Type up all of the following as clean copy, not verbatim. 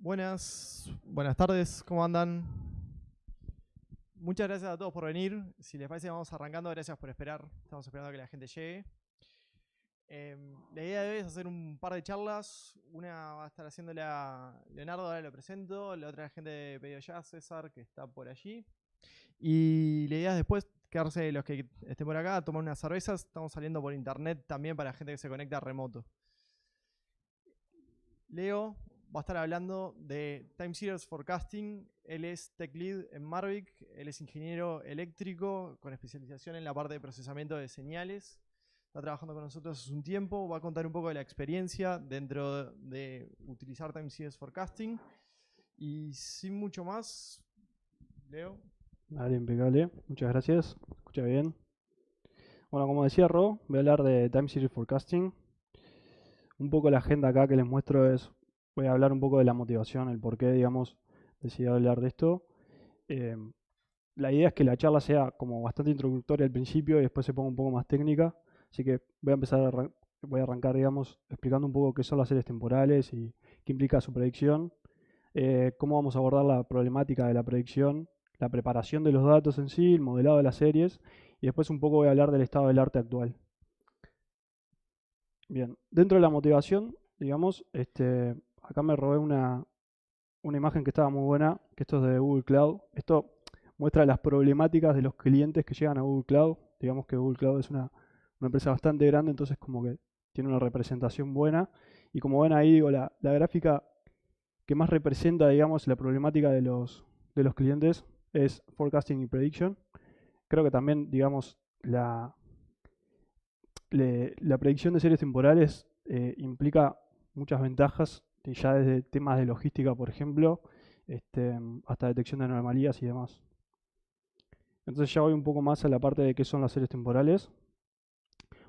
Buenas tardes, ¿cómo andan? Muchas gracias a todos por venir. Si les parece, vamos arrancando. Gracias por esperar. Estamos esperando a que la gente llegue. La idea de hoy es hacer un par de charlas. Una va a estar haciéndola Leonardo, ahora lo presento. La otra gente de Pedido Ya, César, que está por allí. Y la idea es después quedarse los que estén por acá, tomar unas cervezas. Estamos saliendo por internet también para gente que se conecta remoto. Leo va a estar hablando de Time Series Forecasting. Él es Tech Lead en Marvic. Él es ingeniero eléctrico con especialización en la parte de procesamiento de señales. Está trabajando con nosotros hace un tiempo. Va a contar un poco de la experiencia dentro de utilizar Time Series Forecasting. Y sin mucho más, Leo. Vale, impecable. Muchas gracias. ¿Se escucha bien? Bueno, como decía Ro, voy a hablar de Time Series Forecasting. Un poco la agenda acá que les muestro voy a hablar un poco de la motivación, el por qué, digamos, decidí hablar de esto. Eh, la idea es que la charla sea como bastante introductoria al principio y después se ponga un poco más técnica. Así que voy a arrancar, digamos, explicando un poco qué son las series temporales y qué implica su predicción. Cómo vamos a abordar la problemática de la predicción, la preparación de los datos en sí, el modelado de las series, y después un poco voy a hablar del estado del arte actual. Bien, dentro de la motivación, digamos, acá me robé una imagen que estaba muy buena, que esto es de Google Cloud. Esto muestra las problemáticas de los clientes que llegan a Google Cloud. Digamos que Google Cloud es una empresa bastante grande, entonces como que tiene una representación buena. Y como ven ahí, digo, la gráfica que más representa, digamos, la problemática de los clientes es forecasting y prediction. Creo que también, digamos, la predicción de series temporales implica muchas ventajas, ya desde temas de logística, por ejemplo, hasta detección de anomalías y demás. Entonces ya voy un poco más a la parte de qué son las series temporales.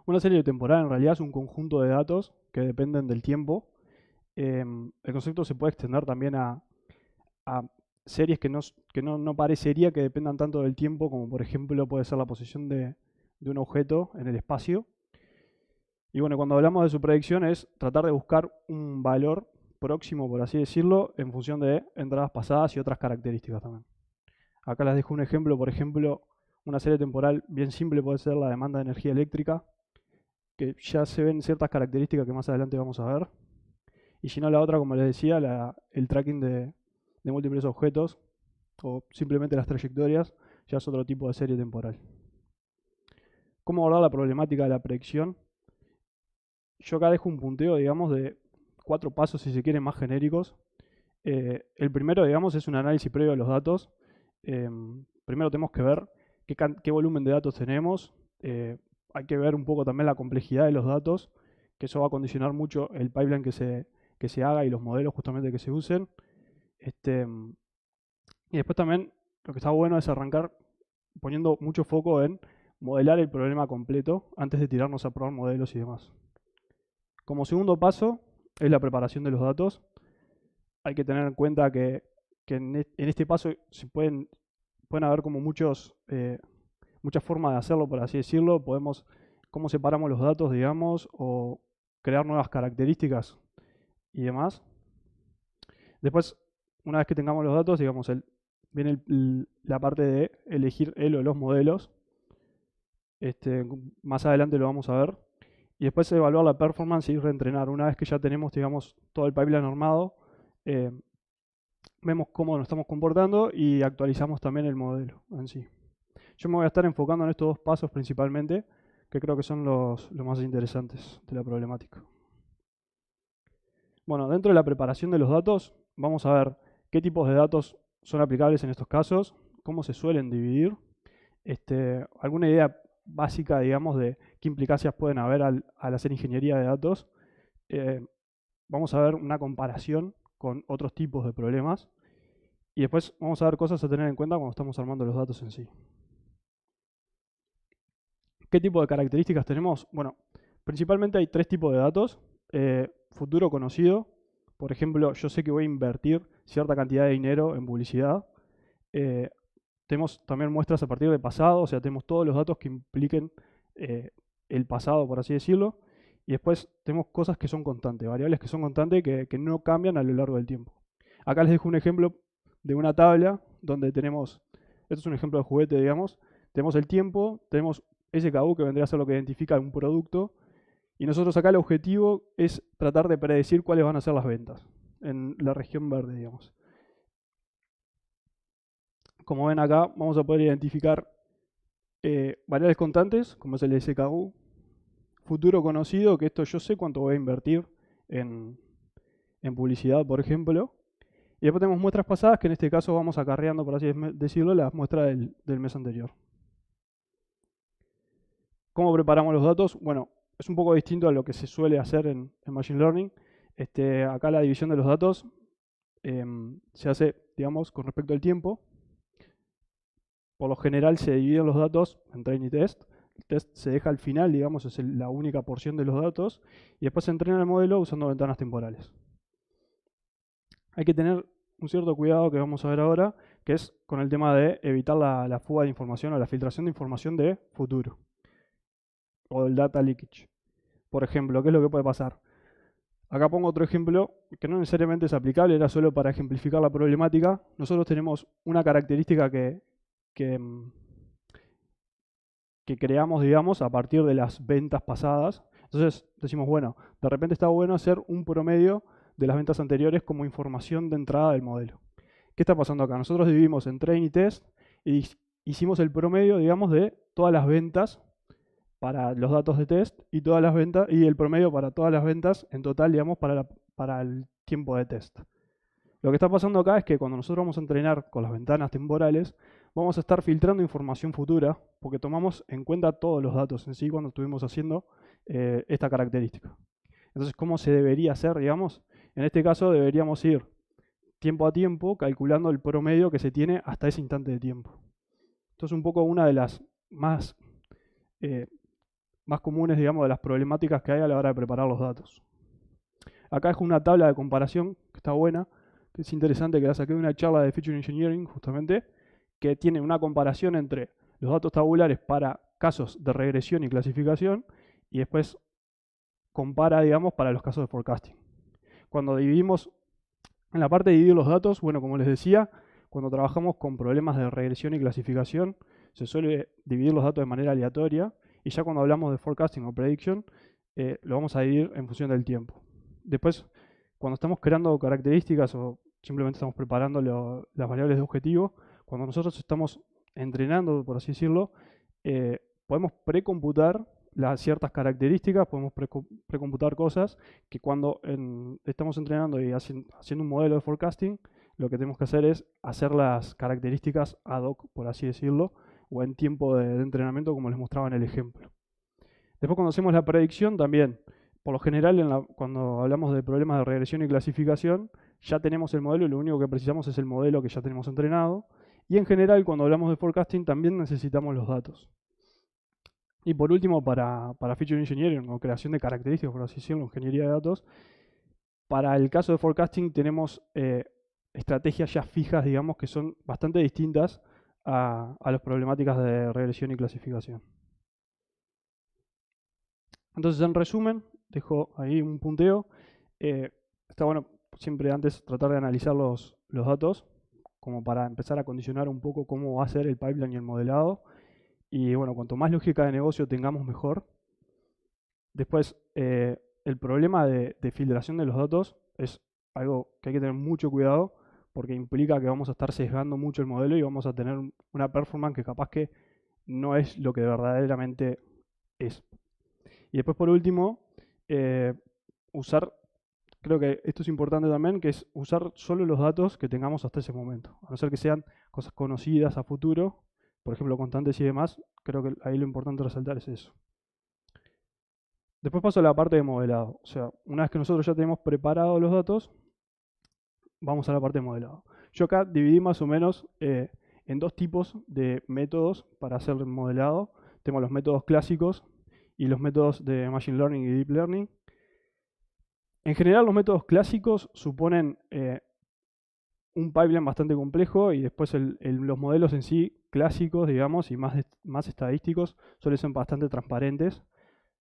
Una serie temporal en realidad es un conjunto de datos que dependen del tiempo. El concepto se puede extender también a series que no parecería que dependan tanto del tiempo, como por ejemplo puede ser la posición de un objeto en el espacio. Y bueno, cuando hablamos de su predicción es tratar de buscar un valor próximo, por así decirlo, en función de entradas pasadas y otras características también. Acá les dejo un ejemplo, por ejemplo, una serie temporal bien simple puede ser la demanda de energía eléctrica, que ya se ven ciertas características que más adelante vamos a ver. Y si no, la otra, como les decía, el tracking de múltiples objetos o simplemente las trayectorias, ya es otro tipo de serie temporal. ¿Cómo abordar la problemática de la predicción? Yo acá dejo un punteo, digamos, de 4 pasos, si se quieren, más genéricos. El primero, digamos, es un análisis previo de los datos. Primero tenemos que ver qué volumen de datos tenemos. Hay que ver un poco también la complejidad de los datos, que eso va a condicionar mucho el pipeline que se haga y los modelos justamente que se usen. Y después también lo que está bueno es arrancar poniendo mucho foco en modelar el problema completo antes de tirarnos a probar modelos y demás. Como segundo paso es la preparación de los datos. Hay que tener en cuenta que en este paso pueden haber como muchas formas de hacerlo, por así decirlo. Cómo separamos los datos, digamos, o crear nuevas características y demás. Después, una vez que tengamos los datos, digamos, viene la parte de elegir el o los modelos. Más adelante lo vamos a ver. Y después evaluar la performance y reentrenar. Una vez que ya tenemos, digamos, todo el pipeline armado, vemos cómo nos estamos comportando y actualizamos también el modelo en sí. Yo me voy a estar enfocando en estos 2 pasos principalmente, que creo que son los más interesantes de la problemática. Bueno, dentro de la preparación de los datos, vamos a ver qué tipos de datos son aplicables en estos casos, cómo se suelen dividir, alguna idea básica, digamos, de qué implicancias pueden haber al hacer ingeniería de datos. Vamos a ver una comparación con otros tipos de problemas y después vamos a ver cosas a tener en cuenta cuando estamos armando los datos en sí. ¿Qué tipo de características tenemos? Bueno, principalmente hay 3 tipos de datos. Futuro conocido, por ejemplo, yo sé que voy a invertir cierta cantidad de dinero en publicidad. Tenemos también muestras a partir de pasado, o sea, tenemos todos los datos que impliquen el pasado, por así decirlo. Y después tenemos cosas que son constantes, variables que son constantes que no cambian a lo largo del tiempo. Acá les dejo un ejemplo de una tabla donde tenemos, esto es un ejemplo de juguete, digamos, tenemos el tiempo, tenemos SKU que vendría a ser lo que identifica un producto, y nosotros acá el objetivo es tratar de predecir cuáles van a ser las ventas en la región verde, digamos. Como ven acá, vamos a poder identificar variables constantes, como es el SKU, futuro conocido, que esto yo sé cuánto voy a invertir en publicidad, por ejemplo. Y después tenemos muestras pasadas, que en este caso vamos acarreando, por así decirlo, las muestras del mes anterior. ¿Cómo preparamos los datos? Bueno, es un poco distinto a lo que se suele hacer en Machine Learning. Acá la división de los datos se hace, digamos, con respecto al tiempo. Por lo general se dividen los datos en train y test. El test se deja al final, digamos, es la única porción de los datos. Y después se entrena el modelo usando ventanas temporales. Hay que tener un cierto cuidado que vamos a ver ahora, que es con el tema de evitar la fuga de información o la filtración de información de futuro. O del data leakage. Por ejemplo, ¿qué es lo que puede pasar? Acá pongo otro ejemplo que no necesariamente es aplicable, era solo para ejemplificar la problemática. Nosotros tenemos una característica que creamos, digamos, a partir de las ventas pasadas. Entonces decimos, bueno, de repente está bueno hacer un promedio de las ventas anteriores como información de entrada del modelo. ¿Qué está pasando acá? Nosotros dividimos en train y test y hicimos el promedio, digamos, de todas las ventas para los datos de test y todas las ventas y el promedio para todas las ventas en total, digamos, para el tiempo de test. Lo que está pasando acá es que cuando nosotros vamos a entrenar con las ventanas temporales, vamos a estar filtrando información futura porque tomamos en cuenta todos los datos en sí cuando estuvimos haciendo esta característica. Entonces, ¿cómo se debería hacer, digamos? En este caso deberíamos ir tiempo a tiempo calculando el promedio que se tiene hasta ese instante de tiempo. Esto es un poco una de las más comunes, digamos, de las problemáticas que hay a la hora de preparar los datos. Acá es una tabla de comparación que está buena, que es interesante, que la saqué de una charla de Feature Engineering, justamente, que tiene una comparación entre los datos tabulares para casos de regresión y clasificación, y después compara, digamos, para los casos de forecasting. Cuando dividimos, en la parte de dividir los datos, bueno, como les decía, cuando trabajamos con problemas de regresión y clasificación, se suele dividir los datos de manera aleatoria, y ya cuando hablamos de forecasting o prediction, lo vamos a dividir en función del tiempo. Después, cuando estamos creando características o simplemente estamos preparando las variables de objetivo, cuando nosotros estamos entrenando, por así decirlo, podemos precomputar ciertas características, podemos precomputar cosas que cuando estamos entrenando y haciendo un modelo de forecasting, lo que tenemos que hacer es hacer las características ad hoc, por así decirlo, o en tiempo de entrenamiento, como les mostraba en el ejemplo. Después, cuando hacemos la predicción, también, por lo general, cuando hablamos de problemas de regresión y clasificación, ya tenemos el modelo y lo único que precisamos es el modelo que ya tenemos entrenado. Y en general, cuando hablamos de forecasting, también necesitamos los datos. Y por último, para Feature Engineering o creación de características, por así decirlo, ingeniería de datos, para el caso de forecasting tenemos estrategias ya fijas, digamos, que son bastante distintas a las problemáticas de regresión y clasificación. Entonces, en resumen, dejo ahí un punteo. Está bueno siempre antes tratar de analizar los datos, como para empezar a condicionar un poco cómo va a ser el pipeline y el modelado. Y bueno, cuanto más lógica de negocio tengamos, mejor. Después, el problema de filtración de los datos es algo que hay que tener mucho cuidado, porque implica que vamos a estar sesgando mucho el modelo y vamos a tener una performance que capaz que no es lo que verdaderamente es. Y después, por último, usar, creo que esto es importante también, que es usar solo los datos que tengamos hasta ese momento. A no ser que sean cosas conocidas a futuro, por ejemplo, constantes y demás, creo que ahí lo importante resaltar es eso. Después paso a la parte de modelado. O sea, una vez que nosotros ya tenemos preparados los datos, vamos a la parte de modelado. Yo acá dividí más o menos en dos tipos de métodos para hacer el modelado. Tengo los métodos clásicos y los métodos de Machine Learning y Deep Learning. En general, los métodos clásicos suponen un pipeline bastante complejo y después los modelos en sí clásicos, digamos, y más estadísticos, suelen ser bastante transparentes.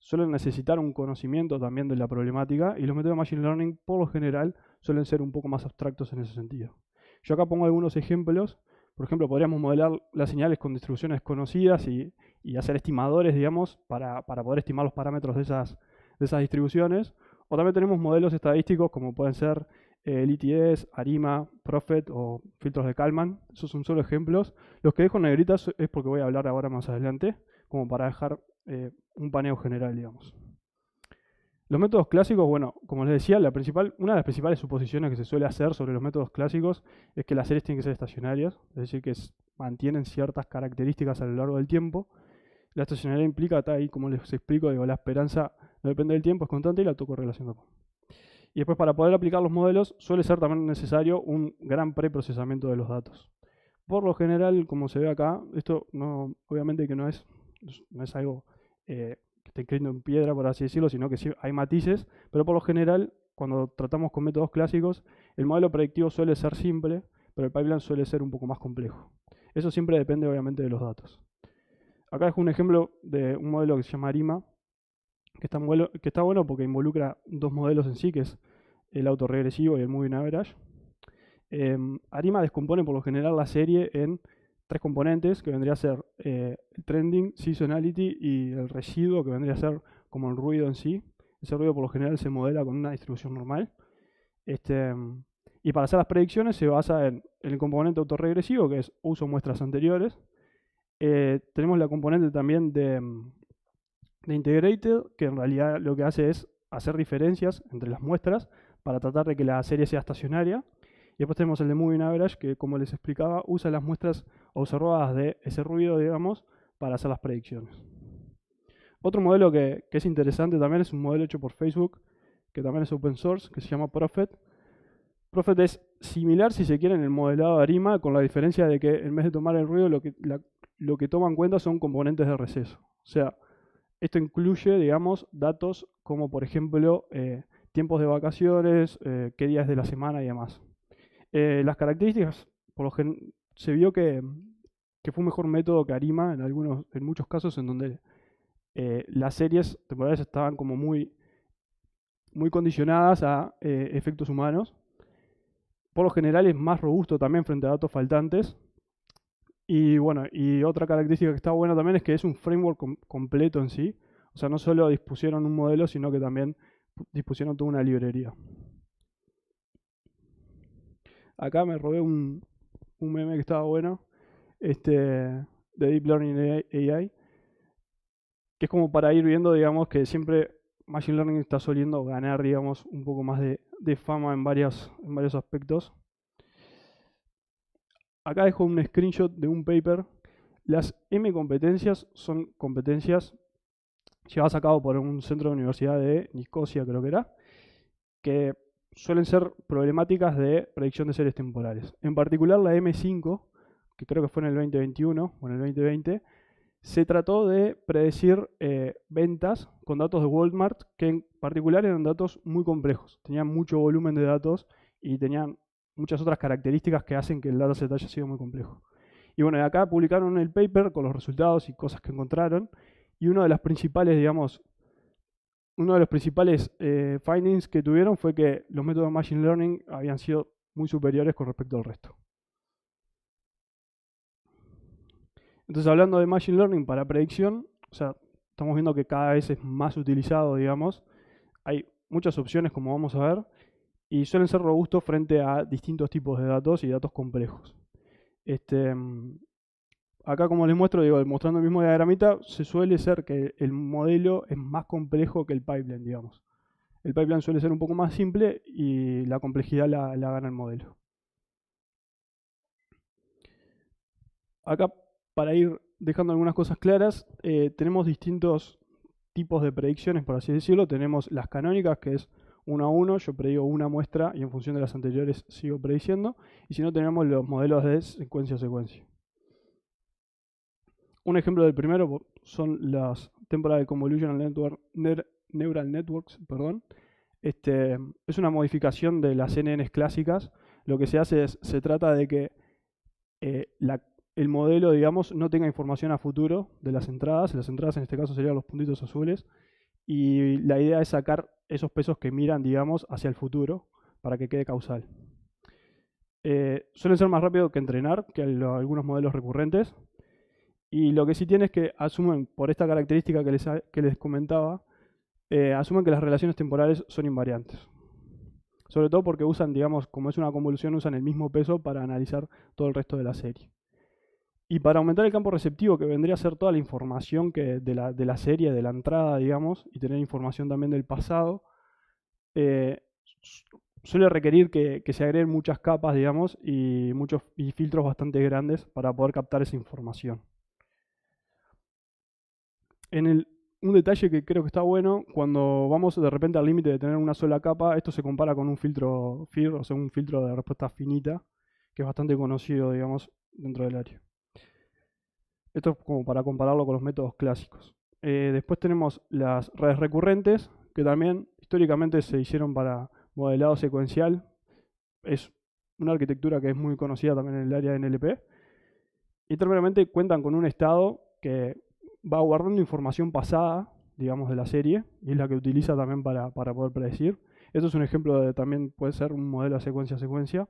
suelen necesitar un conocimiento también de la problemática y los métodos de Machine Learning, por lo general, suelen ser un poco más abstractos en ese sentido. Yo acá pongo algunos ejemplos. Por ejemplo, podríamos modelar las señales con distribuciones conocidas y hacer estimadores, digamos, para poder estimar los parámetros de esas distribuciones. O también tenemos modelos estadísticos como pueden ser el ETS, ARIMA, Prophet o filtros de Kalman. Esos son solo ejemplos. Los que dejo en negritas es porque voy a hablar ahora más adelante, como para dejar un paneo general, digamos. Los métodos clásicos, bueno, como les decía, una de las principales suposiciones que se suele hacer sobre los métodos clásicos es que las series tienen que ser estacionarias, es decir, que mantienen ciertas características a lo largo del tiempo. La estacionalidad implica, está ahí, como les explico, digo, la esperanza no depende del tiempo, es constante y la autocorrelación tampoco. Y después, para poder aplicar los modelos, suele ser también necesario un gran preprocesamiento de los datos. Por lo general, como se ve acá, esto no, obviamente que no es algo que esté escrito en piedra, por así decirlo, sino que sí hay matices, pero por lo general, cuando tratamos con métodos clásicos, el modelo predictivo suele ser simple, pero el pipeline suele ser un poco más complejo. Eso siempre depende, obviamente, de los datos. Acá dejo un ejemplo de un modelo que se llama ARIMA, que está bueno porque involucra dos modelos en sí, que es el autorregresivo y el moving average. ARIMA descompone por lo general la serie en tres componentes, que vendría a ser el trending, seasonality y el residuo, que vendría a ser como el ruido en sí. Ese ruido por lo general se modela con una distribución normal. Y para hacer las predicciones se basa en el componente autorregresivo, que es uso muestras anteriores. Tenemos la componente también de integrated, que en realidad lo que hace es hacer diferencias entre las muestras para tratar de que la serie sea estacionaria. Y después tenemos el de moving average, que como les explicaba, usa las muestras observadas de ese ruido, digamos, para hacer las predicciones. Otro modelo que es interesante también es un modelo hecho por Facebook, que también es open source, que se llama Prophet. Prophet es similar, si se quiere, en el modelado de ARIMA, con la diferencia de que en vez de tomar el ruido, lo que toma en cuenta son componentes de receso. O sea, esto incluye, digamos, datos como, por ejemplo, tiempos de vacaciones, qué días de la semana y demás. Las características, se vio que fue un mejor método que ARIMA en muchos casos en donde las series temporales estaban como muy condicionadas a efectos humanos. Por lo general es más robusto también frente a datos faltantes. Y bueno, y otra característica que está buena también es que es un framework completo en sí. O sea, no solo dispusieron un modelo, sino que también dispusieron toda una librería. Acá me robé un meme que estaba bueno, de Deep Learning AI, que es como para ir viendo, digamos, que siempre Machine Learning está soliendo ganar, digamos, un poco más de fama en varios aspectos. Acá dejo un screenshot de un paper. Las M competencias son competencias llevadas a cabo por un centro de universidad de Nicosia, creo que era, que suelen ser problemáticas de predicción de series temporales. En particular la M5, que creo que fue en el 2021 o en el 2020, se trató de predecir ventas con datos de Walmart, que en particular eran datos muy complejos. Tenían mucho volumen de datos y tenían muchas otras características que hacen que el dataset haya sido muy complejo. Y bueno, acá publicaron el paper con los resultados y cosas que encontraron. Y uno de los principales, findings que tuvieron fue que los métodos de Machine Learning habían sido muy superiores con respecto al resto. Entonces, hablando de Machine Learning para predicción, o sea, estamos viendo que cada vez es más utilizado, digamos. Hay muchas opciones, como vamos a ver, y suelen ser robustos frente a distintos tipos de datos y datos complejos. Acá, como les muestro, mostrando el mismo diagramita, se suele ser que el modelo es más complejo que el pipeline, digamos. El pipeline suele ser un poco más simple y la complejidad la gana el modelo. Acá, para ir dejando algunas cosas claras, tenemos distintos tipos de predicciones, por así decirlo. Tenemos las canónicas, que es 1 a 1, yo predigo una muestra y en función de las anteriores sigo prediciendo. Y si no, tenemos los modelos de secuencia a secuencia. Un ejemplo del primero son las Temporal Convolutional Neural Networks. Es una modificación de las NNs clásicas. Lo que se hace es, se trata de que el modelo, digamos, no tenga información a futuro de las entradas. Las entradas en este caso serían los puntitos azules. y la idea es sacar esos pesos que miran, digamos, hacia el futuro para que quede causal. Suelen ser más rápido que entrenar, que algunos modelos recurrentes, y lo que sí tiene es que asumen, por esta característica que les comentaba, asumen que las relaciones temporales son invariantes. Sobre todo porque usan, digamos, como es una convolución, usan el mismo peso para analizar todo el resto de la serie. Y para aumentar el campo receptivo, que vendría a ser toda la información de la serie, de la entrada, digamos, y tener información también del pasado, suele requerir que se agreguen muchas capas, digamos, y filtros bastante grandes para poder captar esa información. Un detalle que creo que está bueno, cuando vamos de repente al límite de tener una sola capa, esto se compara con un filtro FIR, o sea, un filtro de respuesta finita, que es bastante conocido, digamos, dentro del área. Esto es como para compararlo con los métodos clásicos. Después tenemos las redes recurrentes, que también históricamente se hicieron para modelado secuencial. Es una arquitectura que es muy conocida también en el área de NLP. Y terminalmente cuentan con un estado que va guardando información pasada, digamos, de la serie, y es la que utiliza también para poder predecir. Esto es un ejemplo de también puede ser un modelo de secuencia a secuencia.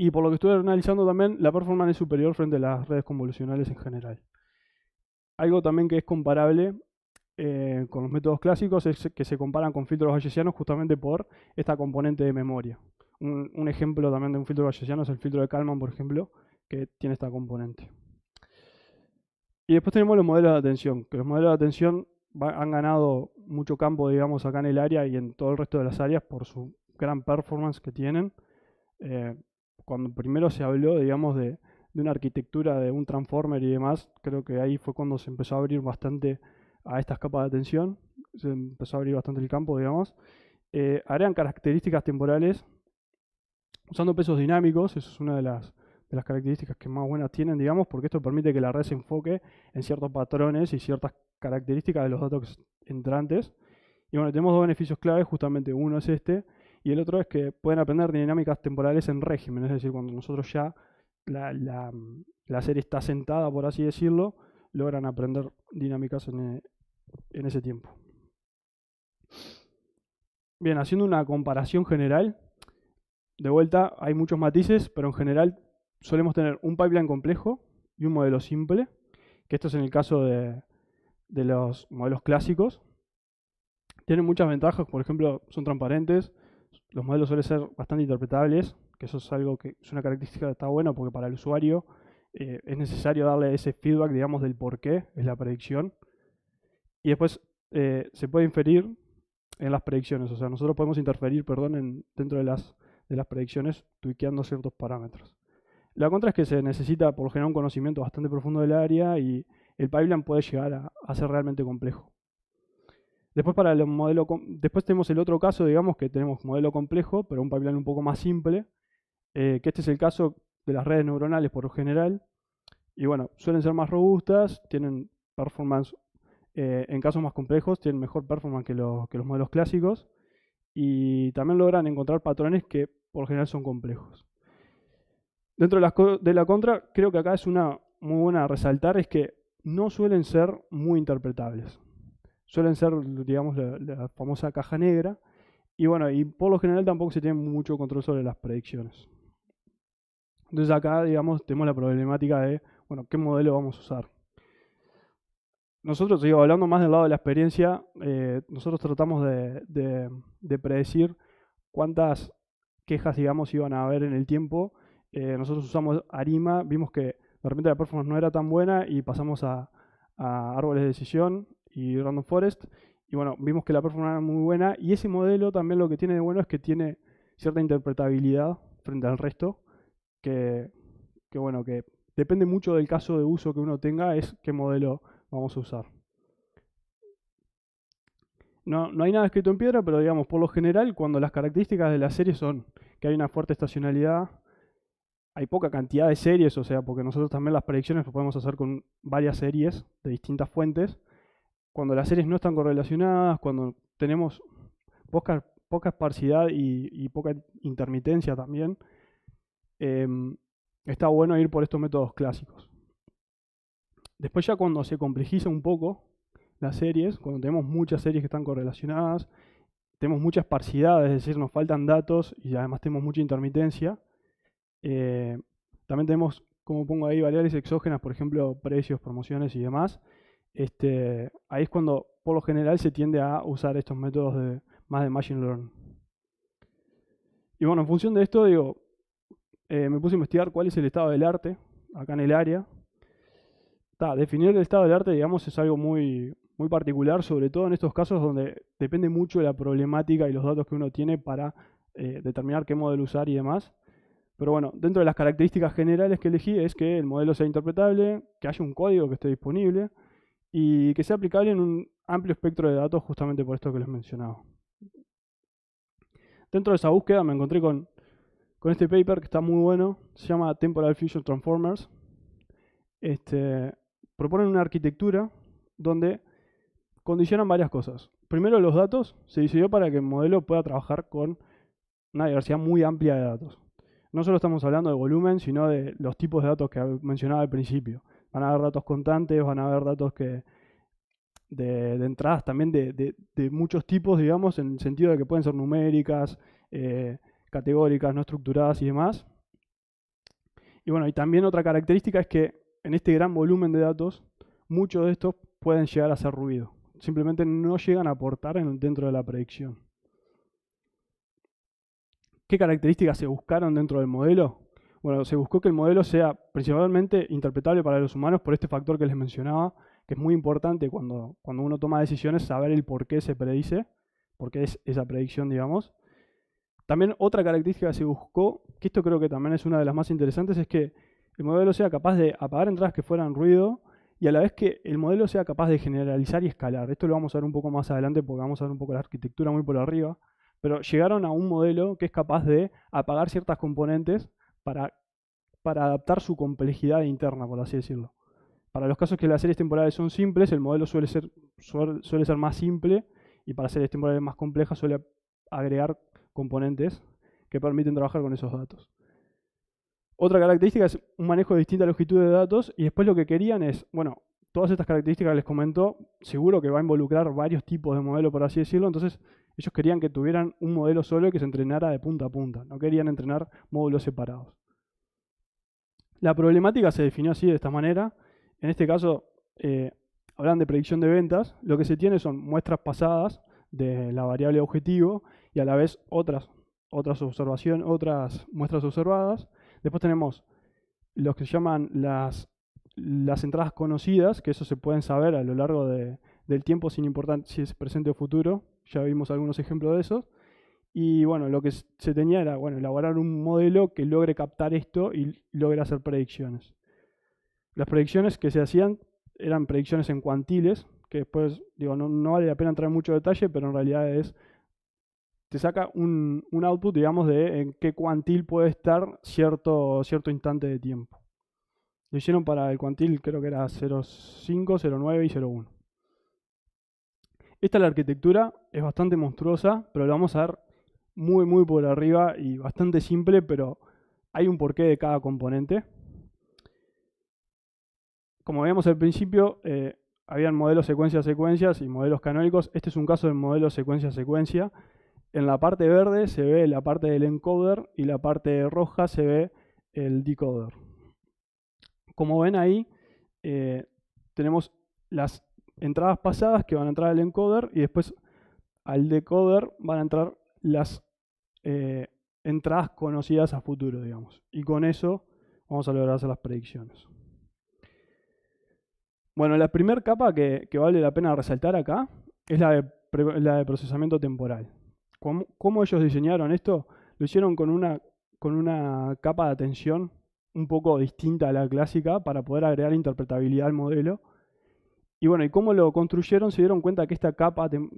Y por lo que estuve analizando también, la performance es superior frente a las redes convolucionales en general. Algo también que es comparable con los métodos clásicos es que se comparan con filtros bayesianos justamente por esta componente de memoria. Un ejemplo también de un filtro bayesiano es el filtro de Kalman, por ejemplo, que tiene esta componente. Y después tenemos los modelos de atención, que los modelos de atención han ganado mucho campo, digamos, acá en el área y en todo el resto de las áreas por su gran performance que tienen. Cuando primero se habló, digamos, de una arquitectura de un transformer y demás, creo que ahí fue cuando se empezó a abrir bastante a estas capas de atención, se empezó a abrir bastante el campo, digamos. Agregan características temporales usando pesos dinámicos, eso es una de las características que más buenas tienen, digamos, porque esto permite que la red se enfoque en ciertos patrones y ciertas características de los datos entrantes. Y bueno, tenemos dos beneficios claves, justamente uno es este, y el otro es que pueden aprender dinámicas temporales en régimen, es decir, cuando nosotros ya la serie está sentada, por así decirlo, logran aprender dinámicas en ese tiempo. Bien, haciendo una comparación general, de vuelta hay muchos matices, pero en general solemos tener un pipeline complejo y un modelo simple, que esto es en el caso de los modelos clásicos. Tienen muchas ventajas, por ejemplo, son transparentes, los modelos suelen ser bastante interpretables, que eso es algo que es una característica que está buena porque para el usuario es necesario darle ese feedback, digamos, del por qué es la predicción. Y después se puede inferir en las predicciones, o sea, nosotros podemos interferir, perdón, dentro de las predicciones, tweakeando ciertos parámetros. La contra es que se necesita, por lo general, un conocimiento bastante profundo del área y el pipeline puede llegar a ser realmente complejo. Después, después tenemos el otro caso, digamos, que tenemos modelo complejo, pero un pipeline un poco más simple, que este es el caso de las redes neuronales por lo general. Y bueno, suelen ser más robustas, tienen performance, en casos más complejos, tienen mejor performance que los modelos clásicos. Y también logran encontrar patrones que por lo general son complejos. Dentro de la contra, creo que acá es una muy buena a resaltar, es que no suelen ser muy interpretables. Suelen ser, digamos, la famosa caja negra. Y bueno, y por lo general tampoco se tiene mucho control sobre las predicciones. Entonces acá, digamos, tenemos la problemática de, bueno, ¿qué modelo vamos a usar? Nosotros, hablando más del lado de la experiencia, nosotros tratamos de predecir cuántas quejas, digamos, iban a haber en el tiempo. Nosotros usamos ARIMA, vimos que de repente la performance no era tan buena y pasamos a árboles de decisión y Random Forest. Y bueno, vimos que la performance era muy buena y ese modelo también lo que tiene de bueno es que tiene cierta interpretabilidad frente al resto, que bueno, que depende mucho del caso de uso que uno tenga, es qué modelo vamos a usar. No hay nada escrito en piedra, pero digamos, por lo general, cuando las características de la serie son que hay una fuerte estacionalidad, hay poca cantidad de series, o sea, porque nosotros también las predicciones las podemos hacer con varias series de distintas fuentes. Cuando las series no están correlacionadas, cuando tenemos poca esparcidad y poca intermitencia también, está bueno ir por estos métodos clásicos. Después ya cuando se complejiza un poco, las series, cuando tenemos muchas series que están correlacionadas, tenemos mucha esparcidad, es decir, nos faltan datos y además tenemos mucha intermitencia. También tenemos, como pongo ahí, variables exógenas, por ejemplo, precios, promociones y demás. Ahí es cuando, por lo general, se tiende a usar estos métodos más de Machine Learning. Y bueno, en función de esto, me puse a investigar cuál es el estado del arte acá en el área. Definir el estado del arte, digamos, es algo muy, muy particular, sobre todo en estos casos donde depende mucho de la problemática y los datos que uno tiene para determinar qué modelo usar y demás. Pero bueno, dentro de las características generales que elegí es que el modelo sea interpretable, que haya un código que esté disponible y que sea aplicable en un amplio espectro de datos, justamente por esto que les mencionaba. Dentro de esa búsqueda me encontré con este paper que está muy bueno, se llama Temporal Fusion Transformers. Proponen una arquitectura donde condicionan varias cosas. Primero, los datos se diseñó para que el modelo pueda trabajar con una diversidad muy amplia de datos. No solo estamos hablando de volumen, sino de los tipos de datos que mencionaba al principio. Van a haber datos constantes, van a haber datos de entradas también de muchos tipos, digamos, en el sentido de que pueden ser numéricas, categóricas, no estructuradas y demás. Y bueno, y también otra característica es que en este gran volumen de datos, muchos de estos pueden llegar a hacer ruido. Simplemente no llegan a aportar dentro de la predicción. ¿Qué características se buscaron dentro del modelo? Bueno, se buscó que el modelo sea principalmente interpretable para los humanos por este factor que les mencionaba, que es muy importante cuando uno toma decisiones, saber el por qué se predice, por qué es esa predicción, digamos. También otra característica que se buscó, que esto creo que también es una de las más interesantes, es que el modelo sea capaz de apagar entradas que fueran ruido y a la vez que el modelo sea capaz de generalizar y escalar. Esto lo vamos a ver un poco más adelante porque vamos a ver un poco la arquitectura muy por arriba. Pero llegaron a un modelo que es capaz de apagar ciertas componentes para adaptar su complejidad interna, por así decirlo. Para los casos que las series temporales son simples, el modelo suele ser más simple y para series temporales más complejas suele agregar componentes que permiten trabajar con esos datos. Otra característica es un manejo de distinta longitud de datos y después lo que querían es, bueno, todas estas características que les comento, seguro que va a involucrar varios tipos de modelo, por así decirlo, entonces ellos querían que tuvieran un modelo solo y que se entrenara de punta a punta, no querían entrenar módulos separados. La problemática se definió así, de esta manera. En este caso, hablan de predicción de ventas. Lo que se tiene son muestras pasadas de la variable objetivo y a la vez otras muestras observadas. Después tenemos los que se llaman las entradas conocidas, que eso se pueden saber a lo largo del tiempo sin importar si es presente o futuro. Ya vimos algunos ejemplos de esos. Y bueno, lo que se tenía era elaborar un modelo que logre captar esto y logre hacer predicciones. Las predicciones que se hacían eran predicciones en cuantiles, que después, no vale la pena entrar en mucho detalle, pero en realidad te saca un output, digamos, de en qué cuantil puede estar cierto instante de tiempo. Lo hicieron para el cuantil, creo que era 0,5, 0,9 y 0,1. Esta es la arquitectura, es bastante monstruosa, pero lo vamos a ver muy, muy por arriba y bastante simple, pero hay un porqué de cada componente. Como veíamos al principio, habían modelos secuencia-secuencias y modelos canónicos. Este es un caso del modelo secuencia-secuencia. En la parte verde se ve la parte del encoder y la parte roja se ve el decoder. Como ven ahí, tenemos las entradas pasadas que van a entrar al encoder y después al decoder van a entrar las entradas conocidas a futuro, digamos. Y con eso vamos a lograr hacer las predicciones. Bueno, la primera capa que vale la pena resaltar acá es la de procesamiento temporal. ¿Cómo ellos diseñaron esto? Lo hicieron con una capa de atención un poco distinta a la clásica para poder agregar interpretabilidad al modelo. Y bueno, y cómo lo construyeron, se dieron cuenta que esta capa de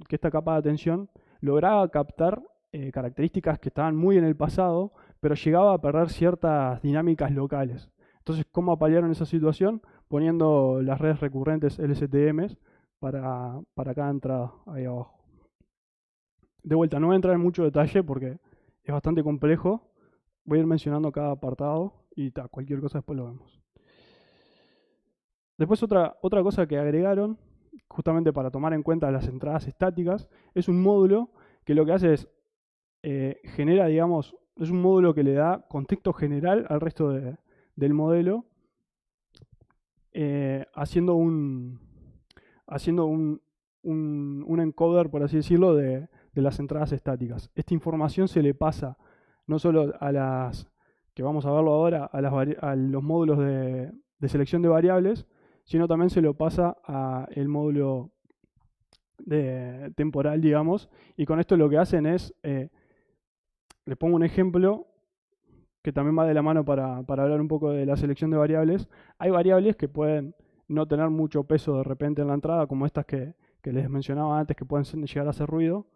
atención lograba captar características que estaban muy en el pasado, pero llegaba a perder ciertas dinámicas locales. Entonces, ¿cómo paliaron esa situación? Poniendo las redes recurrentes LSTMs para cada entrada ahí abajo. De vuelta, no voy a entrar en mucho detalle porque es bastante complejo. Voy a ir mencionando cada apartado y cualquier cosa después lo vemos. Después otra cosa que agregaron justamente para tomar en cuenta las entradas estáticas. Es un módulo que lo que hace es genera, digamos, es un módulo que le da contexto general al resto del modelo, haciendo un encoder, por así decirlo, de las entradas estáticas. Esta información se le pasa no solo a las, que vamos a verlo ahora, a los módulos de selección de variables, sino también se lo pasa al módulo temporal, digamos, y con esto lo que hacen es, les pongo un ejemplo que también va de la mano para hablar un poco de la selección de variables. Hay variables que pueden no tener mucho peso de repente en la entrada, como estas que les mencionaba antes, que pueden llegar a hacer ruido.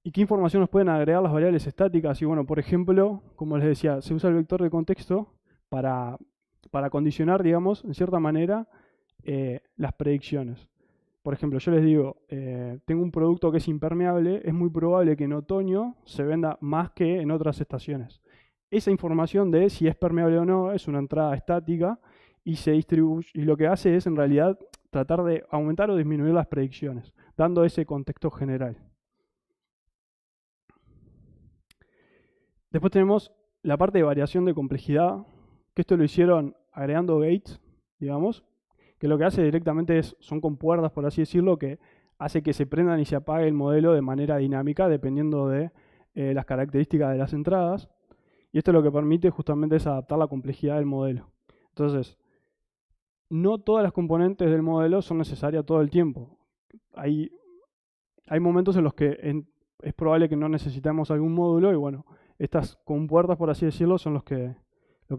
¿Y qué información nos pueden agregar las variables estáticas? Y bueno, por ejemplo, como les decía, se usa el vector de contexto para condicionar, digamos, en cierta manera, las predicciones. Por ejemplo, yo les digo, tengo un producto que es impermeable, es muy probable que en otoño se venda más que en otras estaciones. Esa información de si es permeable o no es una entrada estática y se distribuye, y lo que hace es en realidad tratar de aumentar o disminuir las predicciones, dando ese contexto general. Después tenemos la parte de variación de complejidad, que esto lo hicieron agregando gates, digamos, que lo que hace directamente son compuertas, por así decirlo, que hace que se prendan y se apague el modelo de manera dinámica, dependiendo de las características de las entradas. Y esto lo que permite justamente es adaptar la complejidad del modelo. Entonces, no todas las componentes del modelo son necesarias todo el tiempo. Hay momentos en los que es probable que no necesitemos algún módulo y bueno, estas compuertas, por así decirlo, son los que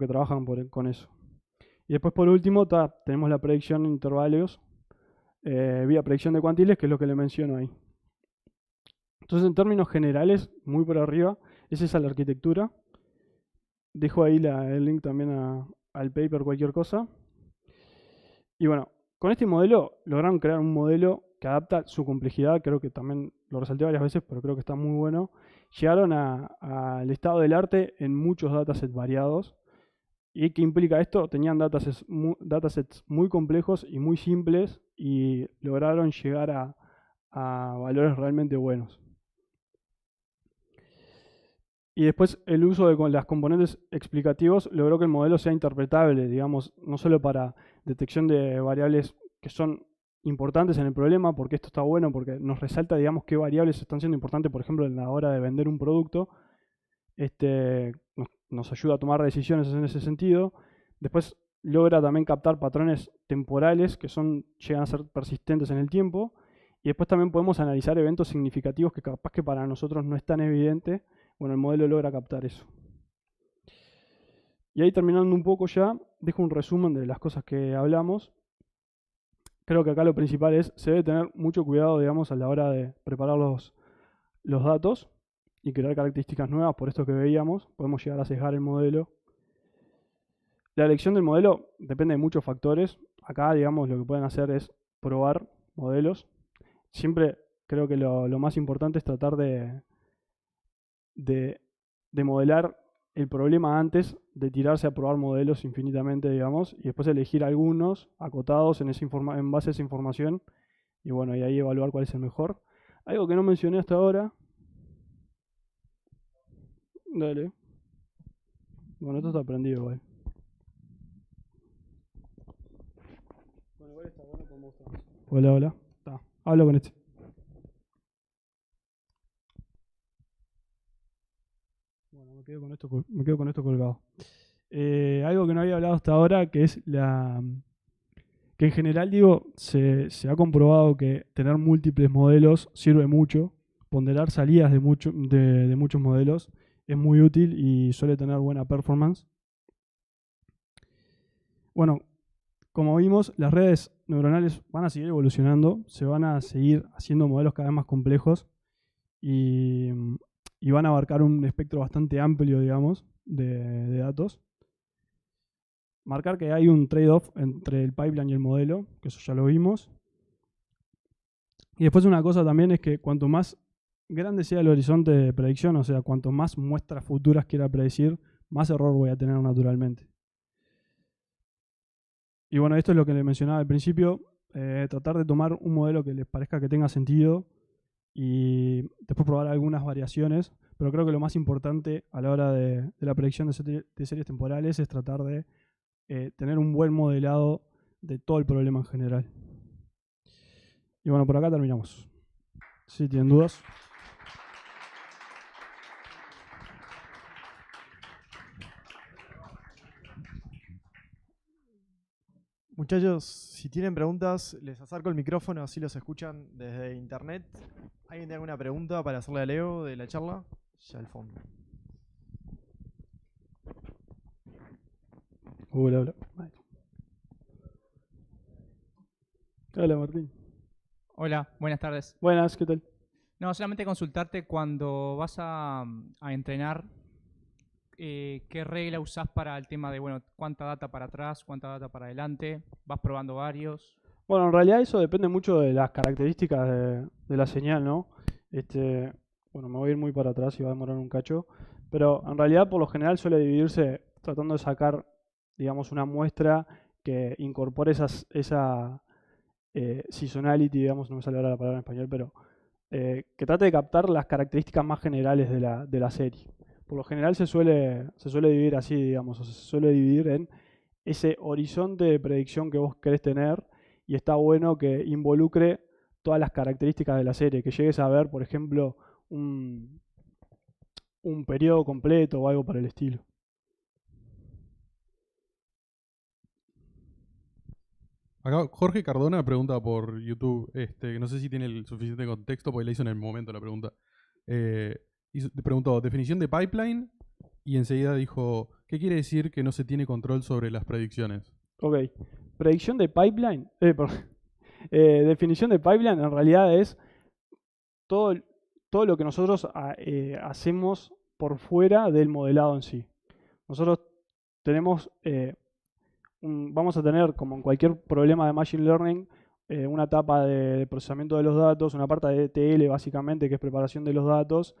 trabajan con eso. Y después, por último, tenemos la predicción de intervalos vía predicción de cuantiles, que es lo que le menciono ahí. Entonces, en términos generales, muy por arriba, es esa la arquitectura. Dejo ahí el link también al paper, cualquier cosa. Y bueno, con este modelo lograron crear un modelo que adapta su complejidad, creo que también lo resalté varias veces, pero creo que está muy bueno. Llegaron al estado del arte en muchos datasets variados. ¿Y qué implica esto? Tenían datasets muy complejos y muy simples y lograron llegar a valores realmente buenos. Y después el uso de las componentes explicativos logró que el modelo sea interpretable, digamos, no solo para detección de variables que son importantes en el problema, porque esto está bueno, porque nos resalta, digamos, qué variables están siendo importantes, por ejemplo, en la hora de vender un producto. Nos ayuda a tomar decisiones en ese sentido. Después logra también captar patrones temporales que llegan a ser persistentes en el tiempo. Y después también podemos analizar eventos significativos que capaz que para nosotros no es tan evidente. Bueno, el modelo logra captar eso. Y ahí terminando un poco ya, dejo un resumen de las cosas que hablamos. Creo que acá lo principal se debe tener mucho cuidado, digamos, a la hora de preparar los datos y crear características nuevas, por esto que veíamos, podemos llegar a sesgar el modelo. La elección del modelo depende de muchos factores. Acá, digamos, lo que pueden hacer es probar modelos. Siempre creo que lo más importante es tratar de modelar el problema antes de tirarse a probar modelos infinitamente, digamos, y después elegir algunos acotados en base a esa información y bueno, y ahí evaluar cuál es el mejor. Algo que no mencioné hasta ahora. Dale. Bueno, esto está aprendido, güey. Bueno, igual está bueno con vos. Hola, hola. Hablo con este. Bueno, me quedo con esto colgado. Algo que no había hablado hasta ahora, que es que en general, digo, se ha comprobado que tener múltiples modelos sirve mucho. Ponderar salidas de muchos modelos es muy útil y suele tener buena performance. Bueno, como vimos, las redes neuronales van a seguir evolucionando, se van a seguir haciendo modelos cada vez más complejos y van a abarcar un espectro bastante amplio, digamos, de datos. Marcar que hay un trade-off entre el pipeline y el modelo, que eso ya lo vimos. Y después una cosa también es que cuanto más grande sea el horizonte de predicción, o sea, cuanto más muestras futuras quiera predecir, más error voy a tener naturalmente. Y bueno, esto es lo que le mencionaba al principio. tratar de tomar un modelo que les parezca que tenga sentido y después probar algunas variaciones, pero creo que lo más importante a la hora de la predicción de series temporales es tratar de tener un buen modelado de todo el problema en general. Y bueno, por acá terminamos. Si tienen dudas. Muchachos, si tienen preguntas, les acerco el micrófono, así los escuchan desde internet. ¿Alguien tiene alguna pregunta para hacerle a Leo de la charla? Ya al fondo. Hola, hola. Hola, Martín. Hola, buenas tardes. Buenas, ¿qué tal? No, solamente consultarte cuando vas a entrenar, ¿qué regla usás para el tema de, bueno, cuánta data para atrás, cuánta data para adelante? ¿Vas probando varios? Bueno, en realidad eso depende mucho de las características de la señal, ¿no? Bueno, me voy a ir muy para atrás y va a demorar un cacho, pero en realidad por lo general suele dividirse tratando de sacar, digamos, una muestra que incorpore esa seasonality, digamos, no me sale ahora la palabra en español, pero que trate de captar las características más generales de la serie. Por lo general se suele dividir así, digamos, o se suele dividir en ese horizonte de predicción que vos querés tener y está bueno que involucre todas las características de la serie, que llegues a ver, por ejemplo, un periodo completo o algo por el estilo. Acá Jorge Cardona pregunta por YouTube, no sé si tiene el suficiente contexto porque le hizo en el momento la pregunta. Preguntó definición de pipeline y enseguida dijo, ¿qué quiere decir que no se tiene control sobre las predicciones? Ok, predicción de pipeline, definición de pipeline en realidad es todo lo que nosotros hacemos por fuera del modelado en sí. Nosotros tenemos vamos a tener, como en cualquier problema de Machine Learning, una etapa de procesamiento de los datos, una parte de ETL básicamente, que es preparación de los datos.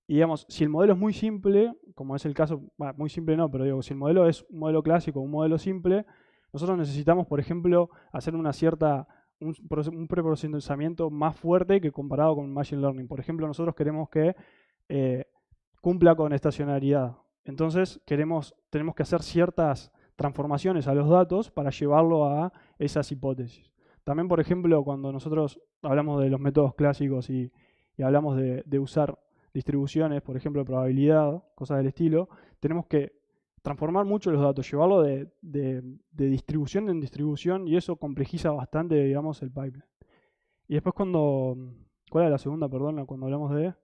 Y digamos, si el modelo es muy simple, como es el caso, muy simple no, pero digo, si el modelo es un modelo clásico, un modelo simple, nosotros necesitamos, por ejemplo, hacer un preprocesamiento más fuerte que comparado con Machine Learning. Por ejemplo, nosotros queremos que cumpla con estacionalidad. Entonces, tenemos que hacer ciertas transformaciones a los datos para llevarlo a esas hipótesis. También, por ejemplo, cuando nosotros hablamos de los métodos clásicos y hablamos de usar distribuciones, por ejemplo, de probabilidad, cosas del estilo, tenemos que transformar mucho los datos, llevarlo de distribución en distribución y eso complejiza bastante, digamos, el pipeline. Y después ¿cuál era la segunda, perdón, cuando hablamos de...?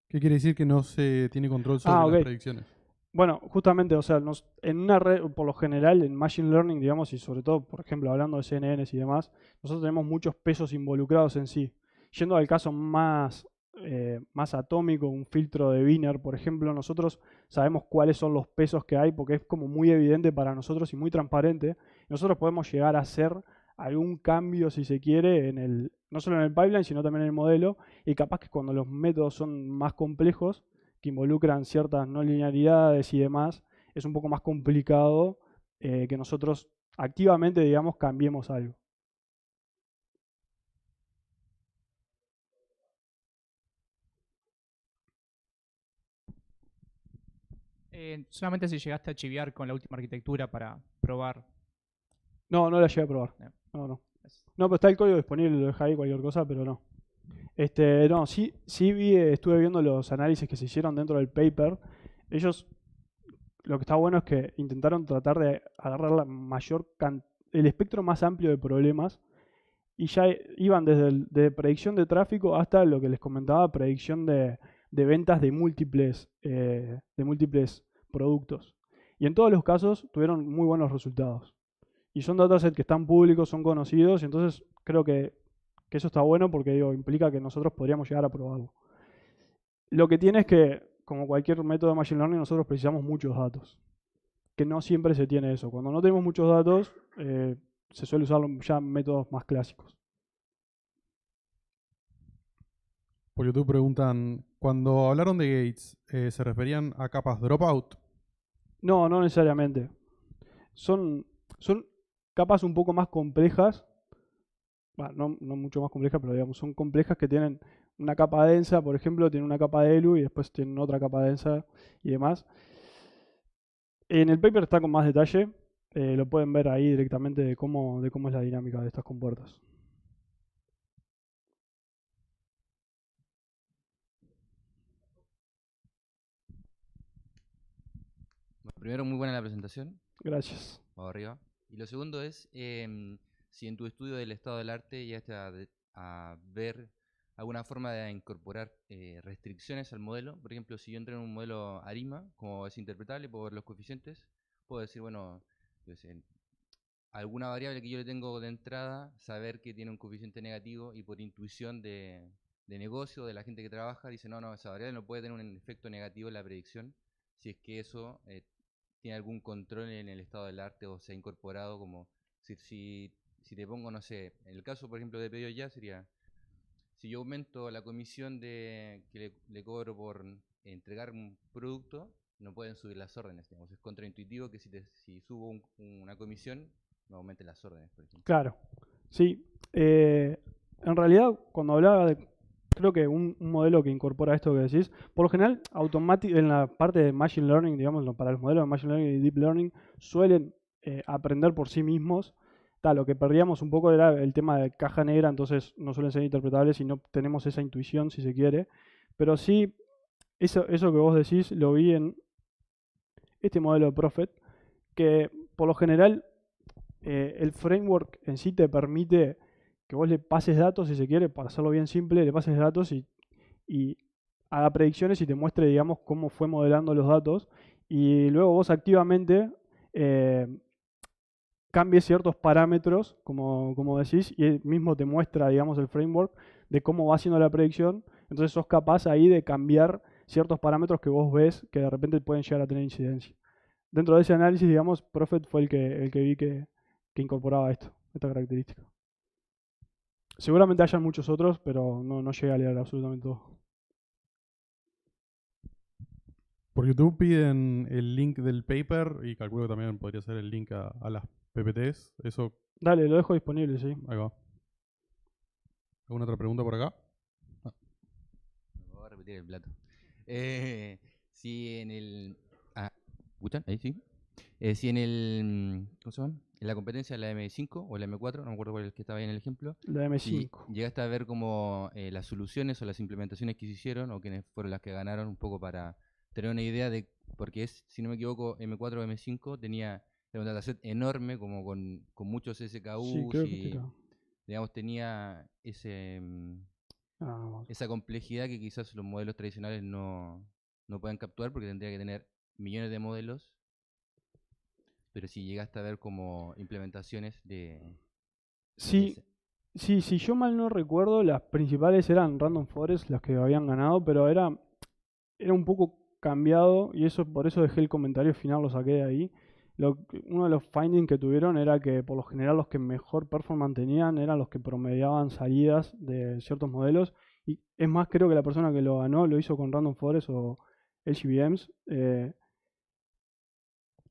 ¿Qué quiere decir que no se tiene control sobre las predicciones? Bueno, justamente, o sea, en una red, por lo general, en Machine Learning, digamos, y sobre todo, por ejemplo, hablando de CNNs y demás, nosotros tenemos muchos pesos involucrados en sí. Yendo al caso más atómico, un filtro de Wiener, por ejemplo, nosotros sabemos cuáles son los pesos que hay porque es como muy evidente para nosotros y muy transparente. Nosotros podemos llegar a hacer algún cambio, si se quiere, no solo en el pipeline, sino también en el modelo, y capaz que cuando los métodos son más complejos, que involucran ciertas no linearidades y demás, es un poco más complicado que nosotros activamente, digamos, cambiemos algo. Solamente si llegaste a chiviar con la última arquitectura para probar. No la llegué a probar. No, pero está el código disponible, lo dejé ahí, cualquier cosa, pero no. No, sí estuve viendo los análisis que se hicieron dentro del paper. Ellos, lo que está bueno es que intentaron tratar de agarrar el espectro más amplio de problemas y ya iban desde predicción de tráfico hasta lo que les comentaba, predicción de ventas de múltiples productos. Y en todos los casos tuvieron muy buenos resultados. Y son datasets que están públicos, son conocidos, y entonces creo que eso está bueno porque implica que nosotros podríamos llegar a probarlo. Lo que tiene es que, como cualquier método de Machine Learning, nosotros precisamos muchos datos. Que no siempre se tiene eso. Cuando no tenemos muchos datos, se suele usar ya métodos más clásicos. Por YouTube preguntan, cuando hablaron de gates, ¿se referían a capas dropout? No necesariamente. Son capas un poco más complejas no mucho más complejas, pero digamos, son complejas que tienen una capa densa, por ejemplo, tienen una capa de ELU y después tienen otra capa densa y demás. En el paper está con más detalle, lo pueden ver ahí directamente de cómo es la dinámica de estas compuertas. Bueno, primero, muy buena la presentación. Gracias. Vamos arriba. Y lo segundo es, si en tu estudio del estado del arte llegaste a ver alguna forma de incorporar restricciones al modelo. Por ejemplo, si yo entro en un modelo ARIMA, como es interpretable, puedo ver los coeficientes, puedo decir, bueno, pues, alguna variable que yo le tengo de entrada, saber que tiene un coeficiente negativo y por intuición de negocio, de la gente que trabaja, dice, no, esa variable no puede tener un efecto negativo en la predicción, si es que eso tiene algún control en el estado del arte o se ha incorporado, como si te pongo, no sé, en el caso, por ejemplo, de pedido ya, sería, si yo aumento la comisión que le cobro por entregar un producto, no pueden subir las órdenes, digamos. Es contraintuitivo que si subo una comisión, no aumente las órdenes, por ejemplo. Claro, sí. En realidad, cuando hablaba de, creo que un modelo que incorpora esto que decís, por lo general, en la parte de Machine Learning, digamos, para los modelos de Machine Learning y Deep Learning, suelen aprender por sí mismos. Lo que perdíamos un poco era el tema de caja negra, entonces no suelen ser interpretables y no tenemos esa intuición, si se quiere. Pero sí, eso que vos decís, lo vi en este modelo de Prophet, que por lo general el framework en sí te permite que vos le pases datos, si se quiere, para hacerlo bien simple, le pases datos y haga predicciones y te muestre, digamos, cómo fue modelando los datos. Y luego vos activamente cambies ciertos parámetros, como decís, y él mismo te muestra, digamos, el framework de cómo va haciendo la predicción. Entonces sos capaz ahí de cambiar ciertos parámetros que vos ves que de repente pueden llegar a tener incidencia. Dentro de ese análisis, digamos, Prophet fue el que vi que incorporaba esta característica. Seguramente hayan muchos otros, pero no llegué a leer absolutamente todo. Por YouTube piden el link del paper y calculo que también podría ser el link a las PPTs. Eso. Dale, lo dejo disponible, sí. Ahí va. ¿Alguna otra pregunta por acá? Voy a repetir el plato. Si en el... ¿escuchan? Ahí sí. Si en el... ¿Cómo se llama? En la competencia de la M5 o la M4, no me acuerdo cuál es el que estaba ahí en el ejemplo. La M5. Si llegaste a ver como las soluciones o las implementaciones que se hicieron o quiénes fueron las que ganaron, un poco para tener una idea de... Porque es, si no me equivoco, M4 o M5 tenía un dataset enorme, como con muchos SKUs Sí, creo que y, digamos, tenía esa complejidad que quizás los modelos tradicionales no pueden capturar porque tendría que tener millones de modelos. Pero si llegaste a ver como implementaciones de... Sí, si yo mal no recuerdo, las principales eran Random Forest, las que habían ganado, pero era un poco cambiado y por eso dejé el comentario final, lo saqué de ahí. Uno de los findings que tuvieron era que por lo general los que mejor performance tenían eran los que promediaban salidas de ciertos modelos. Y es más, creo que la persona que lo ganó lo hizo con Random Forest o LGVMs,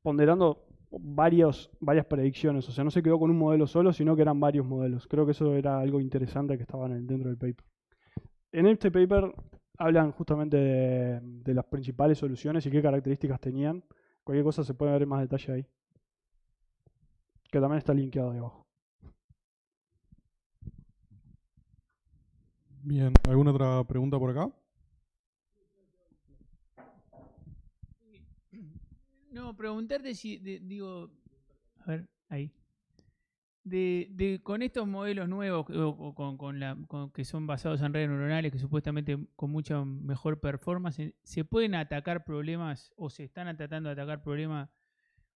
ponderando varias predicciones. O sea, no se quedó con un modelo solo, sino que eran varios modelos. Creo que eso era algo interesante que estaba dentro del paper. En este paper hablan justamente de las principales soluciones y qué características tenían. Cualquier cosa se puede ver en más detalle ahí. Que también está linkeado ahí abajo. Bien, ¿alguna otra pregunta por acá? No, preguntarte si, digo, a ver, ahí. Con estos modelos nuevos que son basados en redes neuronales, que supuestamente con mucha mejor performance, ¿se pueden atacar problemas o se están tratando de atacar problemas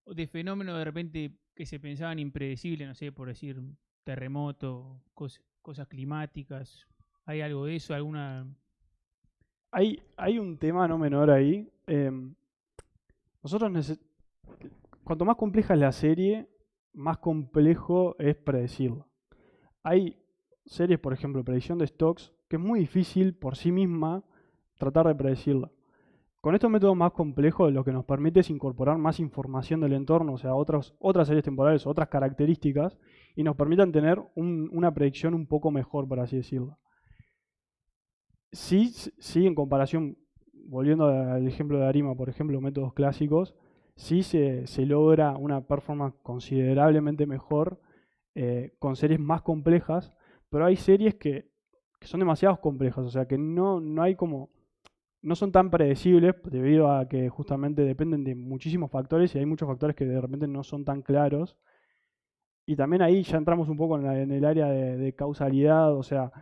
de fenómenos de repente que se pensaban impredecibles, no sé, por decir terremoto, cosas climáticas? ¿Hay algo de eso? Hay un tema no menor ahí. Cuanto más compleja es la serie, más complejo es predecirla. Hay series, por ejemplo, predicción de stocks, que es muy difícil por sí misma tratar de predecirla. Con estos métodos más complejos, lo que nos permite es incorporar más información del entorno, o sea, otras series temporales, otras características, y nos permitan tener una predicción un poco mejor, por así decirlo. Sí, en comparación, volviendo al ejemplo de Arima, por ejemplo, métodos clásicos, sí se logra una performance considerablemente mejor con series más complejas, pero hay series que son demasiado complejas, o sea que no hay como, no son tan predecibles debido a que justamente dependen de muchísimos factores y hay muchos factores que de repente no son tan claros. Y también ahí ya entramos un poco en el área de causalidad, o sea,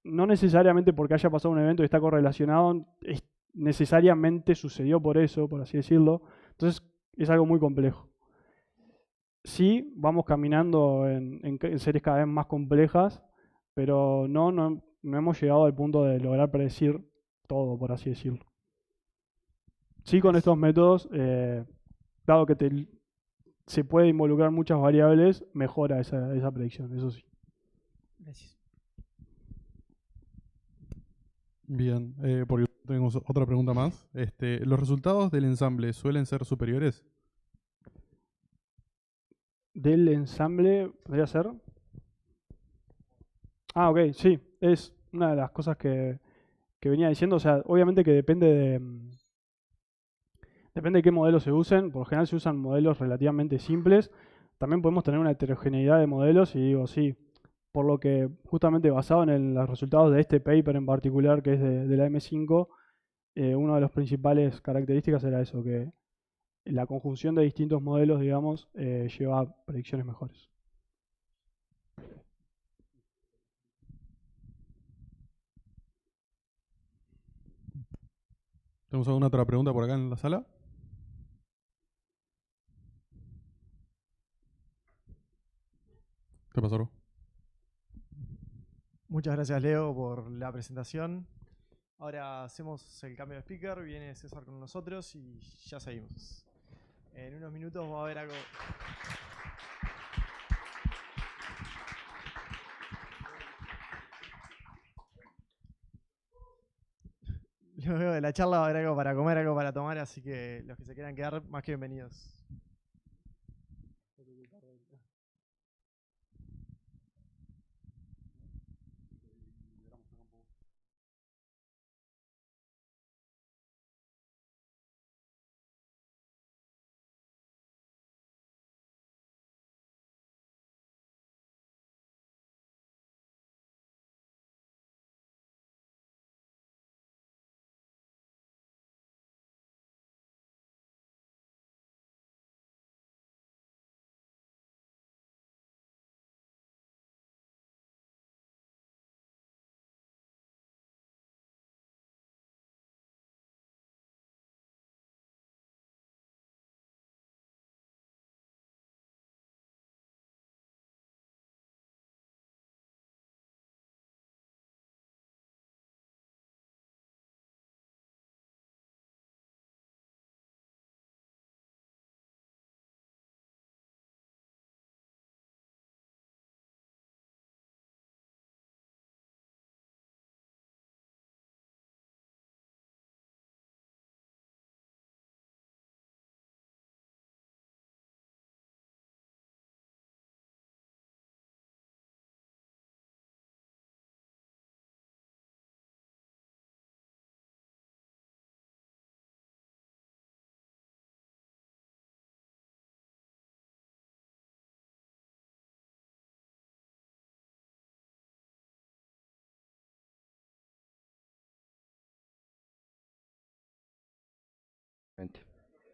no necesariamente porque haya pasado un evento y está correlacionado, necesariamente sucedió por eso, por así decirlo. Entonces es algo muy complejo. Sí, vamos caminando en series cada vez más complejas, pero no hemos llegado al punto de lograr predecir todo, por así decirlo. Sí, con estos métodos, dado que se puede involucrar muchas variables, mejora esa predicción, eso sí. Gracias. Bien, porque tenemos otra pregunta más. ¿Los resultados del ensamble suelen ser superiores? Del ensamble, ¿podría ser? Ah, ok, sí, es una de las cosas que venía diciendo. O sea, obviamente que depende de qué modelos se usen. Por lo general se usan modelos relativamente simples. También podemos tener una heterogeneidad de modelos y digo, sí, por lo que justamente basado en los resultados de este paper en particular, que es de la M5, una de las principales características era eso, que la conjunción de distintos modelos, digamos, lleva a predicciones mejores. ¿Tenemos alguna otra pregunta por acá en la sala? ¿Qué pasó? Muchas gracias, Leo, por la presentación. Ahora hacemos el cambio de speaker, viene César con nosotros y ya seguimos. En unos minutos va a haber algo. Luego de la charla va a haber algo para comer, algo para tomar, así que los que se quieran quedar, más que bienvenidos.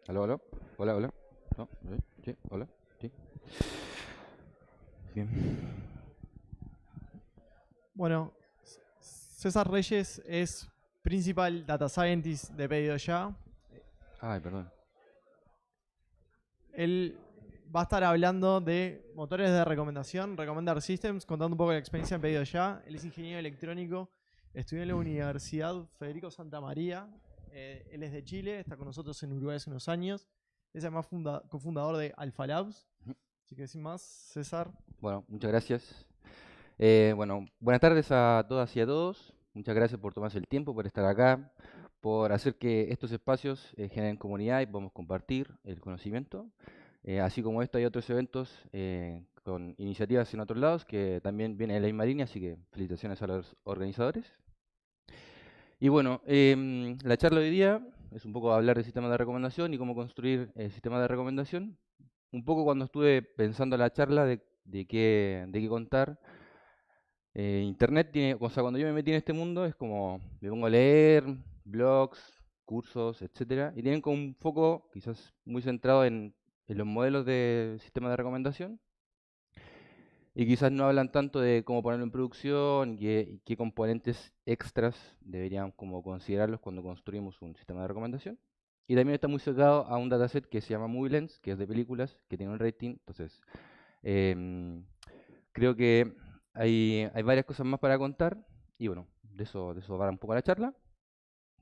Aló, aló. Hola, hola. No, sí, hola. Sí. Bien. Bueno, César Reyes es Principal Data Scientist de Pedido Ya. Ay, perdón. Él va a estar hablando de motores de recomendación, Recommender Systems, contando un poco la experiencia en Pedido Ya. Él es ingeniero electrónico, estudió en la Universidad Federico Santa María. Él es de Chile, está con nosotros en Uruguay hace unos años. Es además cofundador de Alpha Labs. Así que sin más, César. Bueno, muchas gracias. Bueno, buenas tardes a todas y a todos. Muchas gracias por tomarse el tiempo, por estar acá, por hacer que estos espacios generen comunidad y podamos compartir el conocimiento. Así como esto hay otros eventos con iniciativas en otros lados que también vienen en la misma línea, así que felicitaciones a los organizadores. Y bueno, la charla de hoy día es un poco hablar de sistemas de recomendación y cómo construir sistemas de recomendación. Un poco cuando estuve pensando la charla de qué contar, Internet tiene, o sea, cuando yo me metí en este mundo es como, me pongo a leer blogs, cursos, etcétera, y tienen como un foco quizás muy centrado en los modelos de sistemas de recomendación, y quizás no hablan tanto de cómo ponerlo en producción y qué componentes extras deberían como considerarlos cuando construimos un sistema de recomendación. Y también está muy cercado a un dataset que se llama Movie Lens, que es de películas, que tiene un rating. Entonces, creo que hay varias cosas más para contar. Y bueno, de eso va un poco la charla.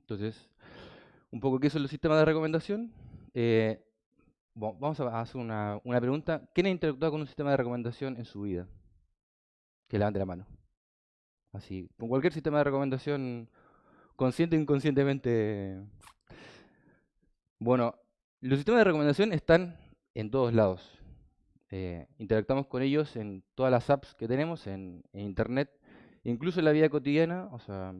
Entonces, un poco qué son los sistemas de recomendación. Bueno, vamos a hacer una pregunta. ¿Quién ha interactuado con un sistema de recomendación en su vida? Que levante la mano. Así, con cualquier sistema de recomendación, consciente o inconscientemente. Bueno, los sistemas de recomendación están en todos lados. Interactuamos con ellos en todas las apps que tenemos, en internet, incluso en la vida cotidiana. O sea,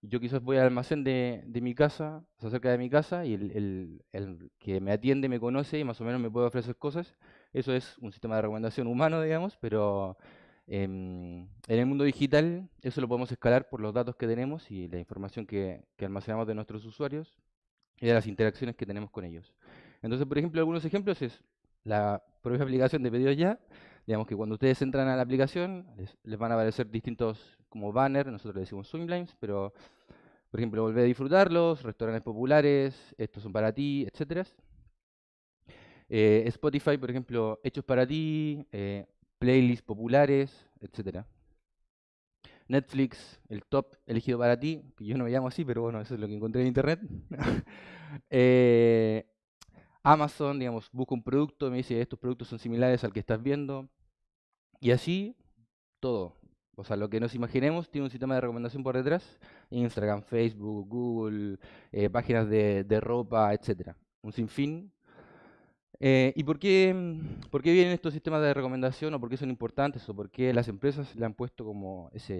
yo quizás voy al almacén de mi casa, o sea, cerca de mi casa, y el que me atiende me conoce y más o menos me puede ofrecer cosas. Eso es un sistema de recomendación humano, digamos, pero en el mundo digital eso lo podemos escalar por los datos que tenemos y la información que almacenamos de nuestros usuarios y de las interacciones que tenemos con ellos. Entonces, por ejemplo, algunos ejemplos es la propia aplicación de pedidos ya. Digamos que cuando ustedes entran a la aplicación, les van a aparecer distintos como banners, nosotros le decimos swimlines, pero por ejemplo, volver a disfrutarlos, restaurantes populares, estos son para ti, etcétera. Spotify, por ejemplo, hechos para ti, playlists populares, etcétera. Netflix, el top elegido para ti, que yo no me llamo así, pero bueno, eso es lo que encontré en internet. Amazon, digamos, busca un producto, me dice estos productos son similares al que estás viendo. Y así, todo. O sea, lo que nos imaginemos tiene un sistema de recomendación por detrás. Instagram, Facebook, Google, páginas de ropa, etcétera. Un sinfín. ¿Y por qué vienen estos sistemas de recomendación o por qué son importantes o por qué las empresas le han puesto como esa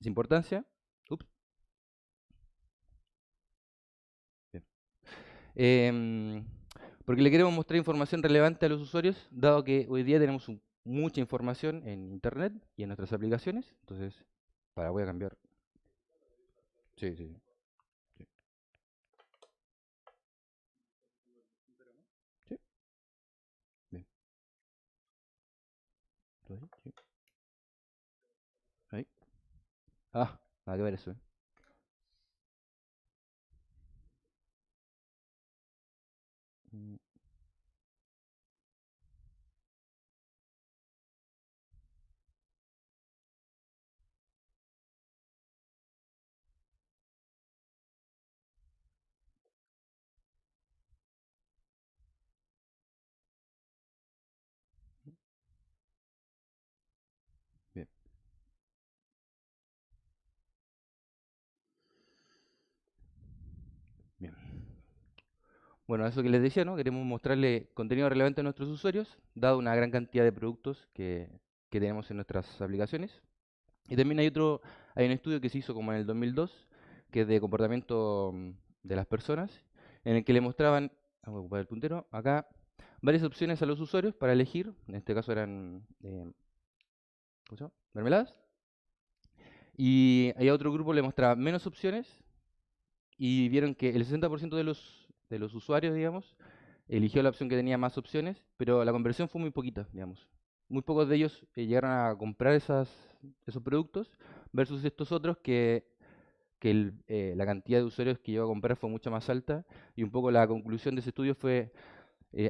importancia? Ups. Bien. Porque le queremos mostrar información relevante a los usuarios, dado que hoy día tenemos mucha información en Internet y en nuestras aplicaciones. Entonces, voy a cambiar. Sí, sí. Sí. Sí. Bien. ¿Todo ahí? Sí. Ahí. Ah, nada que ver eso. Mm, Bien. Bien. Bueno, eso que les decía, ¿no? Queremos mostrarle contenido relevante a nuestros usuarios, dado una gran cantidad de productos que tenemos en nuestras aplicaciones. Y también hay un estudio que se hizo como en el 2002, que es de comportamiento de las personas, en el que le mostraban, vamos a ocupar el puntero, acá, varias opciones a los usuarios para elegir. En este caso eran ¿cómo se llama? Mermeladas. Y a otro grupo le mostraba menos opciones y vieron que el 60% de los usuarios, digamos, eligió la opción que tenía más opciones, pero la conversión fue muy poquita, digamos. Muy pocos de ellos llegaron a comprar esos productos versus estos otros que la cantidad de usuarios que llegó a comprar fue mucho más alta, y un poco la conclusión de ese estudio fue,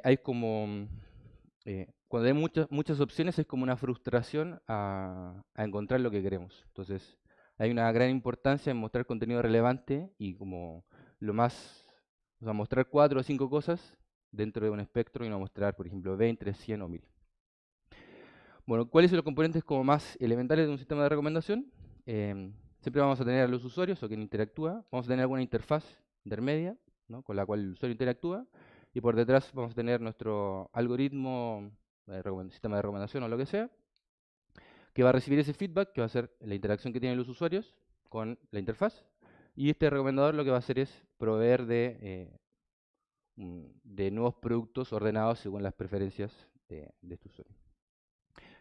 hay como, cuando hay muchas opciones es como una frustración a encontrar lo que queremos. Entonces, hay una gran importancia en mostrar contenido relevante y como o sea, mostrar 4 o 5 cosas dentro de un espectro y no mostrar, por ejemplo, 20, 100 o 1000. Bueno, ¿cuáles son los componentes como más elementales de un sistema de recomendación? Siempre vamos a tener a los usuarios o quien interactúa. Vamos a tener alguna interfaz intermedia, ¿no?, con la cual el usuario interactúa. y por detrás vamos a tener nuestro algoritmo, sistema de recomendación o lo que sea, que va a recibir ese feedback, que va a ser la interacción que tienen los usuarios con la interfaz. Y este recomendador lo que va a hacer es proveer de nuevos productos ordenados según las preferencias de este usuario.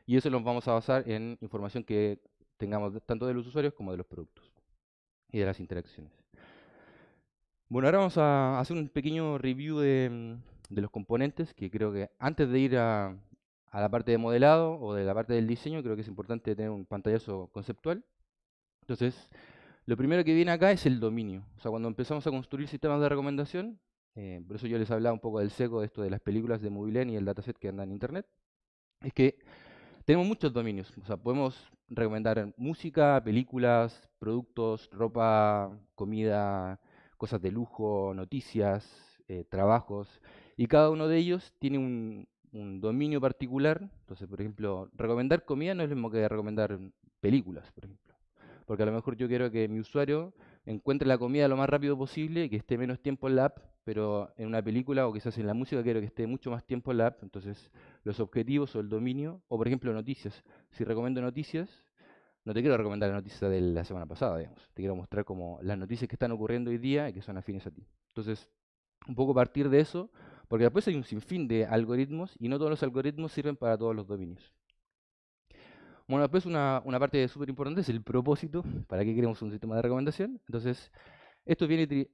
Y eso lo vamos a basar en información que tengamos tanto de los usuarios como de los productos y de las interacciones. Bueno, ahora vamos a hacer un pequeño review de los componentes, que creo que antes de ir a la parte de modelado o de la parte del diseño, creo que es importante tener un pantallazo conceptual. Entonces, lo primero que viene acá es el dominio. O sea, cuando empezamos a construir sistemas de recomendación, por eso yo les hablaba un poco del seco de esto de las películas de Movilén y el dataset que anda en internet, es que tenemos muchos dominios. O sea, podemos recomendar música, películas, productos, ropa, comida, cosas de lujo, noticias, trabajos, y cada uno de ellos tiene un dominio particular. Entonces, por ejemplo, recomendar comida no es lo mismo que recomendar películas, por ejemplo. Porque a lo mejor yo quiero que mi usuario encuentre la comida lo más rápido posible y que esté menos tiempo en la app, pero en una película o quizás en la música quiero que esté mucho más tiempo en la app. Entonces, los objetivos o el dominio, o por ejemplo noticias. Si recomiendo noticias, no te quiero recomendar la noticia de la semana pasada, digamos. Te quiero mostrar como las noticias que están ocurriendo hoy día y que son afines a ti. Entonces, un poco partir de eso, porque después hay un sinfín de algoritmos y no todos los algoritmos sirven para todos los dominios. Bueno, después una parte súper importante es el propósito, para qué queremos un sistema de recomendación. Entonces, esto viene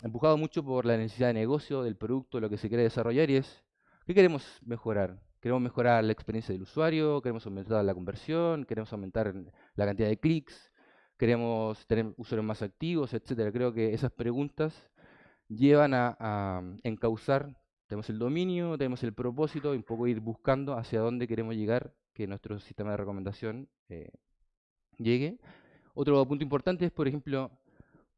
empujado mucho por la necesidad de negocio, del producto, lo que se quiere desarrollar, y es, ¿qué queremos mejorar? ¿Queremos mejorar la experiencia del usuario? ¿Queremos aumentar la conversión? ¿Queremos aumentar la cantidad de clics? ¿Queremos tener usuarios más activos, etcétera? Creo que esas preguntas llevan a encauzar. Tenemos el dominio, tenemos el propósito, y un poco ir buscando hacia dónde queremos llegar, que nuestro sistema de recomendación llegue. Otro punto importante es, por ejemplo,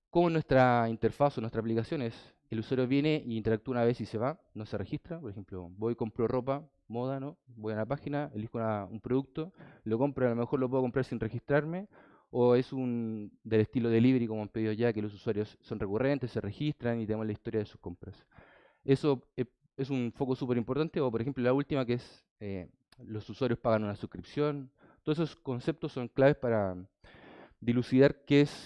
cómo nuestra interfaz o nuestra aplicación es. El usuario viene y interactúa una vez y se va, no se registra. Por ejemplo, voy y compro ropa, moda, ¿no? Voy a una página, elijo un producto, lo compro, a lo mejor lo puedo comprar sin registrarme, o es del estilo delivery como han pedido ya, que los usuarios son recurrentes, se registran y tenemos la historia de sus compras. Eso es un foco súper importante. O por ejemplo la última, que es los usuarios pagan una suscripción. Todos esos conceptos son claves para dilucidar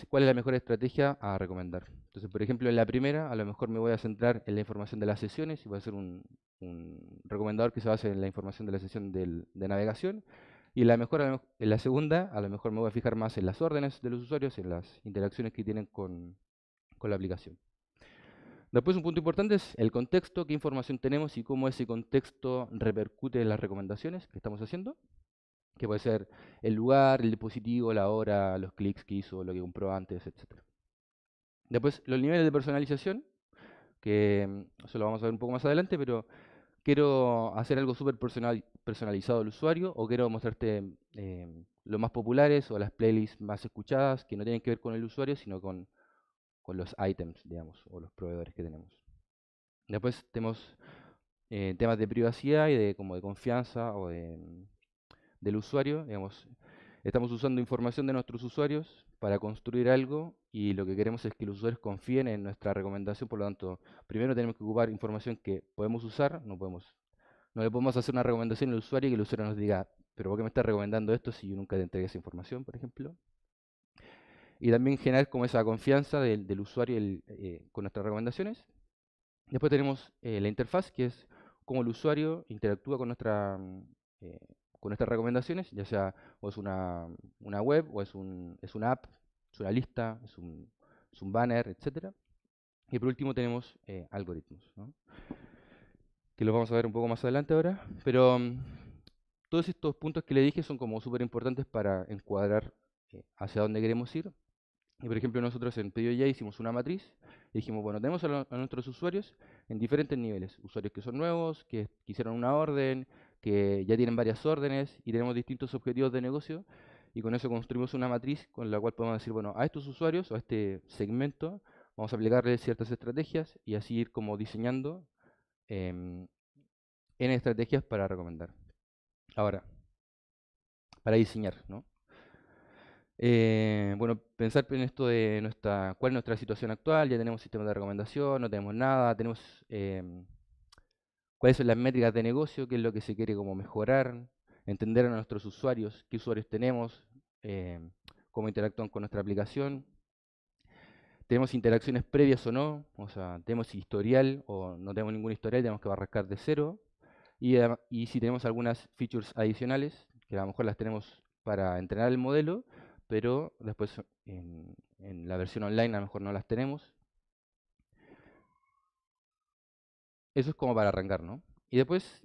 cuál es la mejor estrategia a recomendar. Entonces, por ejemplo, en la primera, a lo mejor me voy a centrar en la información de las sesiones y voy a hacer un recomendador que se base en la información de la sesión de navegación. Y en la segunda, a lo mejor me voy a fijar más en las órdenes de los usuarios, en las interacciones que tienen con la aplicación. Después, un punto importante es el contexto, qué información tenemos y cómo ese contexto repercute en las recomendaciones que estamos haciendo, que puede ser el lugar, el dispositivo, la hora, los clics que hizo, lo que compró antes, etc. Después, los niveles de personalización, que eso lo vamos a ver un poco más adelante, pero quiero hacer algo súper personalizado al usuario, o quiero mostrarte los más populares o las playlists más escuchadas, que no tienen que ver con el usuario, sino con los items, digamos, o los proveedores que tenemos. Después tenemos temas de privacidad y de confianza o del usuario. Digamos, estamos usando información de nuestros usuarios para construir algo, y lo que queremos es que los usuarios confíen en nuestra recomendación. Por lo tanto, primero tenemos que ocupar información que podemos usar. No le podemos hacer una recomendación al usuario y que el usuario nos diga, pero ¿por qué me estás recomendando esto si yo nunca te entregué esa información, por ejemplo? Y también generar como esa confianza del usuario con nuestras recomendaciones. Después tenemos la interfaz, que es cómo el usuario interactúa con nuestras recomendaciones, ya sea o es una web, o es una app, es una lista, es un banner, etc. Y por último tenemos algoritmos, ¿no? Que los vamos a ver un poco más adelante ahora. Pero todos estos puntos que le dije son como súper importantes para encuadrar hacia dónde queremos ir. Y por ejemplo, nosotros en Pedido Ya hicimos una matriz y dijimos, bueno, tenemos a nuestros usuarios en diferentes niveles. Usuarios que son nuevos, que hicieron una orden, que ya tienen varias órdenes, y tenemos distintos objetivos de negocio. Y con eso construimos una matriz con la cual podemos decir, bueno, a estos usuarios o a este segmento vamos a aplicarles ciertas estrategias, y así ir como diseñando en estrategias para recomendar. Ahora, para diseñar, ¿no? Bueno, pensar en esto de cuál es nuestra situación actual. Ya tenemos sistema de recomendación, no tenemos nada, tenemos cuáles son las métricas de negocio, qué es lo que se quiere como mejorar, entender a nuestros usuarios, qué usuarios tenemos, cómo interactúan con nuestra aplicación. ¿Tenemos interacciones previas o no? O sea, ¿tenemos historial o no tenemos ningún historial? Tenemos que arrancar de cero. Y si tenemos algunas features adicionales, que a lo mejor las tenemos para entrenar el modelo, pero después en la versión online a lo mejor no las tenemos. Eso es como para arrancar, ¿no? Y después,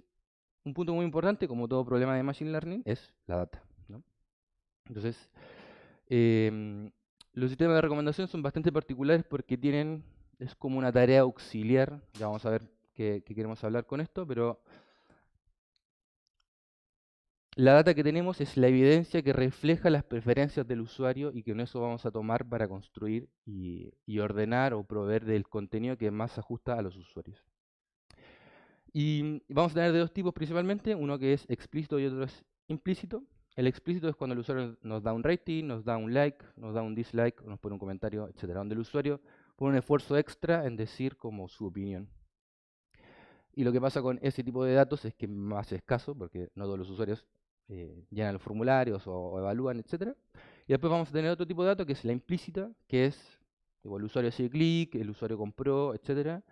un punto muy importante, como todo problema de Machine Learning, es la data, ¿no? Entonces, los sistemas de recomendación son bastante particulares porque es como una tarea auxiliar. Ya vamos a ver qué queremos hablar con esto, pero la data que tenemos es la evidencia que refleja las preferencias del usuario y que con eso vamos a tomar para construir y ordenar o proveer del contenido que más se ajusta a los usuarios. Y vamos a tener de dos tipos principalmente, uno que es explícito y otro es implícito. El explícito es cuando el usuario nos da un rating, nos da un like, nos da un dislike, nos pone un comentario, etcétera, donde el usuario pone un esfuerzo extra en decir como su opinión. Y lo que pasa con ese tipo de datos es que es más escaso, porque no todos los usuarios llenan los formularios o evalúan, etcétera. Y después vamos a tener otro tipo de datos que es la implícita, que es el usuario hace clic, el usuario compró, etcétera,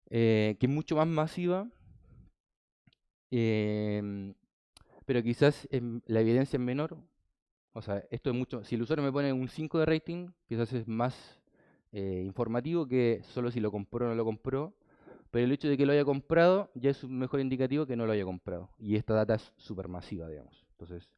que es mucho más masiva, pero quizás la evidencia es menor. O sea, esto es mucho. Si el usuario me pone un 5 de rating, quizás es más informativo que solo si lo compró o no lo compró. Pero el hecho de que lo haya comprado ya es un mejor indicativo que no lo haya comprado. Y esta data es súper masiva, digamos. Entonces,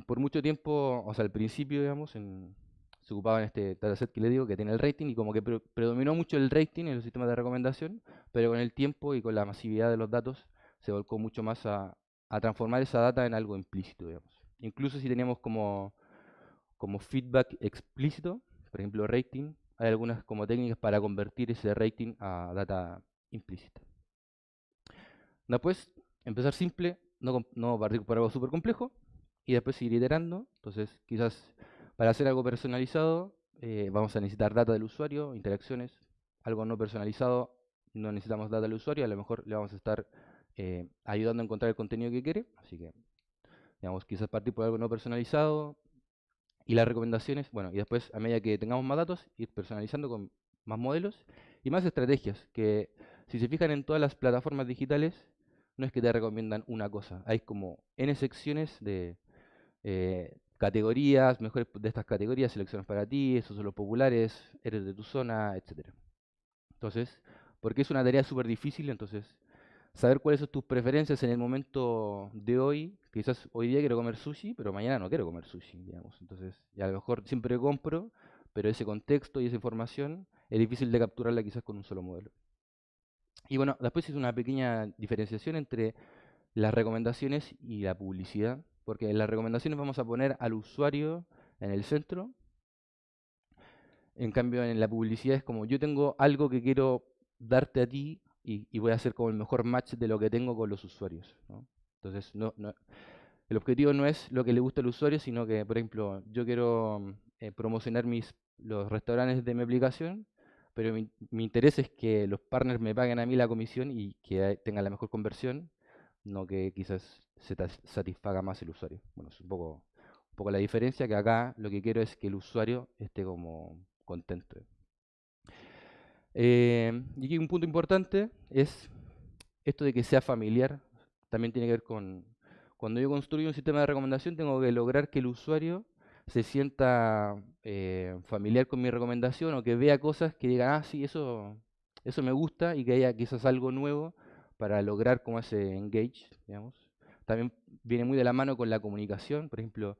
por mucho tiempo, o sea, al principio, digamos, se ocupaba en este dataset que le digo, que tiene el rating, y como que predominó mucho el rating en los sistemas de recomendación, pero con el tiempo y con la masividad de los datos, se volcó mucho más a transformar esa data en algo implícito, digamos. Incluso si teníamos como feedback explícito, por ejemplo, rating, hay algunas como técnicas para convertir ese rating a data implícita. Después, empezar simple, no partir por algo súper complejo, y después seguir iterando. Entonces, quizás para hacer algo personalizado, vamos a necesitar data del usuario, interacciones. Algo no personalizado, no necesitamos data del usuario, a lo mejor le vamos a estar ayudando a encontrar el contenido que quiere. Así que, digamos, quizás partir por algo no personalizado. Y las recomendaciones, bueno, y después a medida que tengamos más datos, ir personalizando con más modelos y más estrategias, que si se fijan en todas las plataformas digitales, no es que te recomiendan una cosa, hay como N secciones de categorías, mejores de estas categorías, selecciones para ti, esos son los populares, eres de tu zona, etcétera. Entonces, porque es una tarea súper difícil, entonces saber cuáles son tus preferencias en el momento de hoy. Quizás hoy día quiero comer sushi, pero mañana no quiero comer sushi, digamos. Entonces, y a lo mejor siempre compro, pero ese contexto y esa información es difícil de capturarla quizás con un solo modelo. Y bueno, después es una pequeña diferenciación entre las recomendaciones y la publicidad, porque en las recomendaciones vamos a poner al usuario en el centro. En cambio, en la publicidad es como yo tengo algo que quiero darte a ti y voy a hacer como el mejor match de lo que tengo con los usuarios, ¿no? Entonces, el objetivo no es lo que le gusta al usuario, sino que, por ejemplo, yo quiero promocionar los restaurantes de mi aplicación, pero mi interés es que los partners me paguen a mí la comisión y que tengan la mejor conversión, no que quizás satisfaga más el usuario. Bueno, es un poco la diferencia, que acá lo que quiero es que el usuario esté como contento. Y aquí un punto importante es esto de que sea familiar. También tiene que ver con cuando yo construyo un sistema de recomendación, tengo que lograr que el usuario se sienta familiar con mi recomendación o que vea cosas que digan, ah, sí, eso me gusta, y que haya quizás algo nuevo para lograr como ese engage, digamos. También viene muy de la mano con la comunicación. Por ejemplo,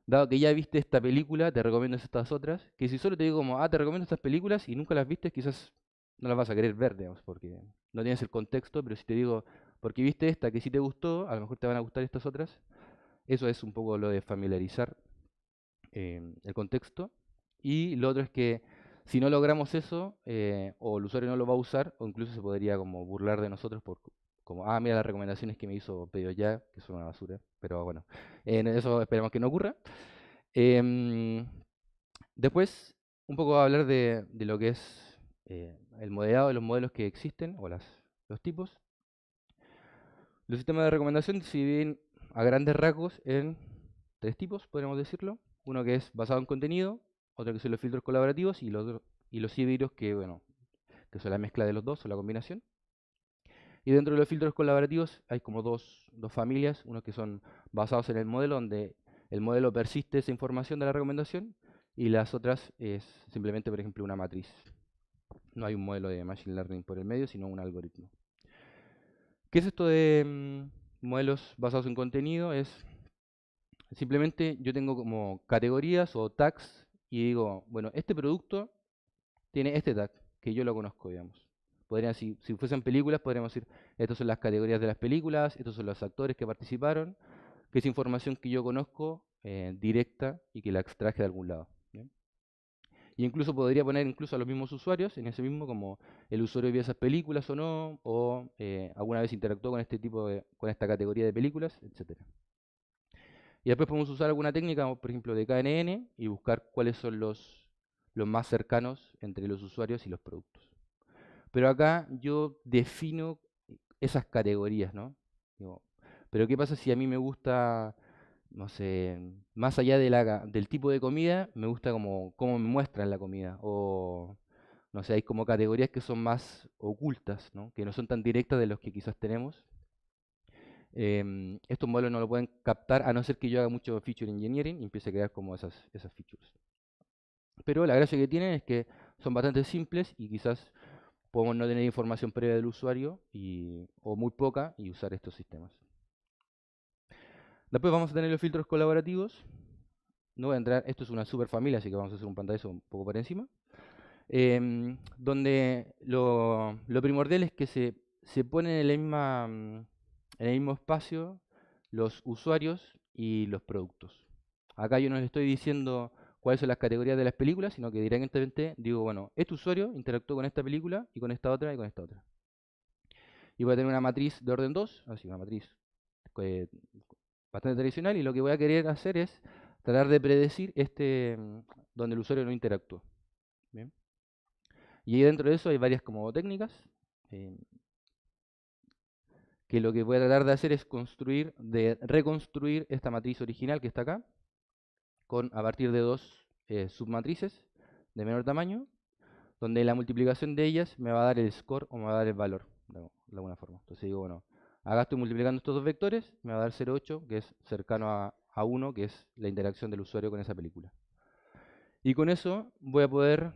dado que ya viste esta película, te recomiendo estas otras, que si solo te digo como, te recomiendo estas películas y nunca las viste, quizás no las vas a querer ver, digamos, porque no tienes el contexto. Pero si te digo, porque viste esta que sí te gustó, a lo mejor te van a gustar estas otras. Eso es un poco lo de familiarizar el contexto. Y lo otro es que si no logramos eso, o el usuario no lo va a usar, o incluso se podría como burlar de nosotros como, mira las recomendaciones que me hizo PedioYa, que son una basura. Pero bueno, eso esperamos que no ocurra. Después, un poco voy a hablar de lo que es el modelado de los modelos que existen, o los tipos. Los sistemas de recomendación se dividen a grandes rasgos en 3 tipos, podríamos decirlo. Uno que es basado en contenido, otro que son los filtros colaborativos y los híbridos que, bueno, que son la mezcla de los dos o la combinación. Y dentro de los filtros colaborativos hay como dos familias, unos que son basados en el modelo, donde el modelo persiste esa información de la recomendación, y las otras es simplemente, por ejemplo, una matriz. No hay un modelo de Machine Learning por el medio, sino un algoritmo. ¿Qué es esto de modelos basados en contenido? Es simplemente yo tengo como categorías o tags y digo, bueno, este producto tiene este tag, que yo lo conozco, digamos. Si fuesen películas, podríamos decir, estas son las categorías de las películas, estos son los actores que participaron, que es información que yo conozco directa y que la extraje de algún lado. ¿Bien? Y incluso podría poner incluso a los mismos usuarios en ese mismo, como el usuario vio esas películas o no, o alguna vez interactuó con con esta categoría de películas, etc. Y después podemos usar alguna técnica, por ejemplo, de KNN y buscar cuáles son los más cercanos entre los usuarios y los productos. Pero acá yo defino esas categorías, ¿no? Digo, pero ¿qué pasa si a mí me gusta, no sé, más allá del tipo de comida, me gusta como cómo me muestran la comida? O, no sé, hay como categorías que son más ocultas, ¿no? Que no son tan directas de los que quizás tenemos. Estos modelos no lo pueden captar a no ser que yo haga mucho feature engineering y empiece a crear como esas features. Pero la gracia que tienen es que son bastante simples y quizás podemos no tener información previa del usuario o muy poca y usar estos sistemas. Después vamos a tener los filtros colaborativos. No voy a entrar, esto es una super familia, así que vamos a hacer un pantallazo un poco por encima. Donde lo primordial es que se ponen en el mismo espacio los usuarios y los productos. Acá yo no les estoy diciendo cuáles son las categorías de las películas, sino que directamente digo, bueno, este usuario interactuó con esta película y con esta otra y con esta otra. Y voy a tener una matriz de orden 2, así una matriz bastante tradicional, y lo que voy a querer hacer es tratar de predecir donde el usuario no interactuó. ¿Bien? Y ahí dentro de eso hay varias como técnicas, que lo que voy a tratar de hacer es reconstruir esta matriz original que está acá, a partir de 2 submatrices de menor tamaño, donde la multiplicación de ellas me va a dar el score o me va a dar el valor, de alguna forma. Entonces digo, bueno, acá estoy multiplicando estos dos vectores, me va a dar 0,8, que es cercano a 1, que es la interacción del usuario con esa película. Y con eso voy a poder,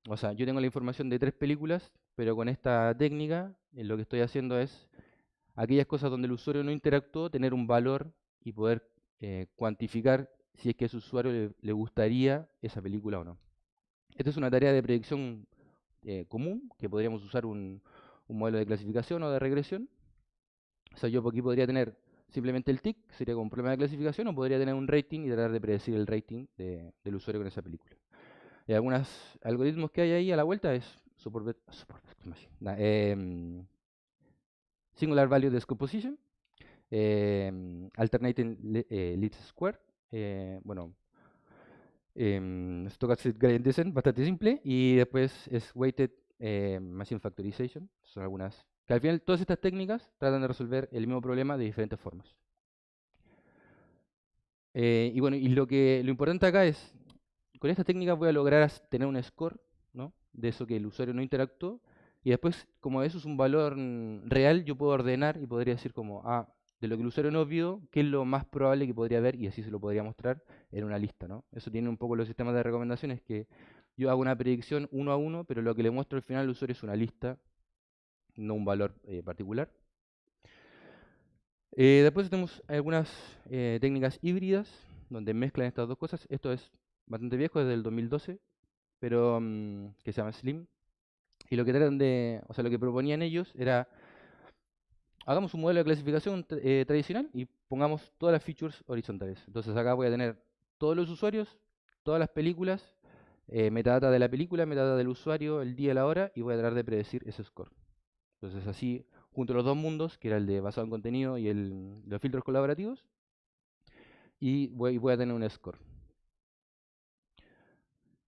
o sea, yo tengo la información de 3 películas, pero con esta técnica lo que estoy haciendo es aquellas cosas donde el usuario no interactuó, tener un valor y poder cuantificar si es que a ese usuario le gustaría esa película o no. Esta es una tarea de predicción común, que podríamos usar un modelo de clasificación o de regresión. O sea, yo aquí podría tener simplemente el tick, sería como un problema de clasificación, o podría tener un rating y tratar de predecir el rating del usuario con esa película. Y algunos algoritmos que hay ahí a la vuelta es Singular Value Decomposition, Alternating Least Square, bueno, Stochastic Gradient Descent, bastante simple, y después es Weighted Machine Factorization. Son algunas que al final todas estas técnicas tratan de resolver el mismo problema de diferentes formas. Y bueno, y lo importante acá es, con estas técnicas voy a lograr tener un score, ¿no?, de eso que el usuario no interactuó, y después, como eso es un valor real, yo puedo ordenar y podría decir como, de lo que el usuario no vio, qué es lo más probable que podría ver, y así se lo podría mostrar en una lista, ¿no? Eso tiene un poco los sistemas de recomendaciones, que yo hago una predicción 1 a 1, pero lo que le muestro al final al usuario es una lista, no un valor particular. Después tenemos algunas técnicas híbridas, donde mezclan estas dos cosas. Esto es bastante viejo, desde el 2012, pero que se llama Slim. Y lo que lo que proponían ellos era, hagamos un modelo de clasificación tradicional y pongamos todas las features horizontales. Entonces acá voy a tener todos los usuarios, todas las películas, metadata de la película, metadata del usuario, el día, la hora, y voy a tratar de predecir ese score. Entonces así, junto a los dos mundos, que era el de basado en contenido y los filtros colaborativos, y voy a tener un score.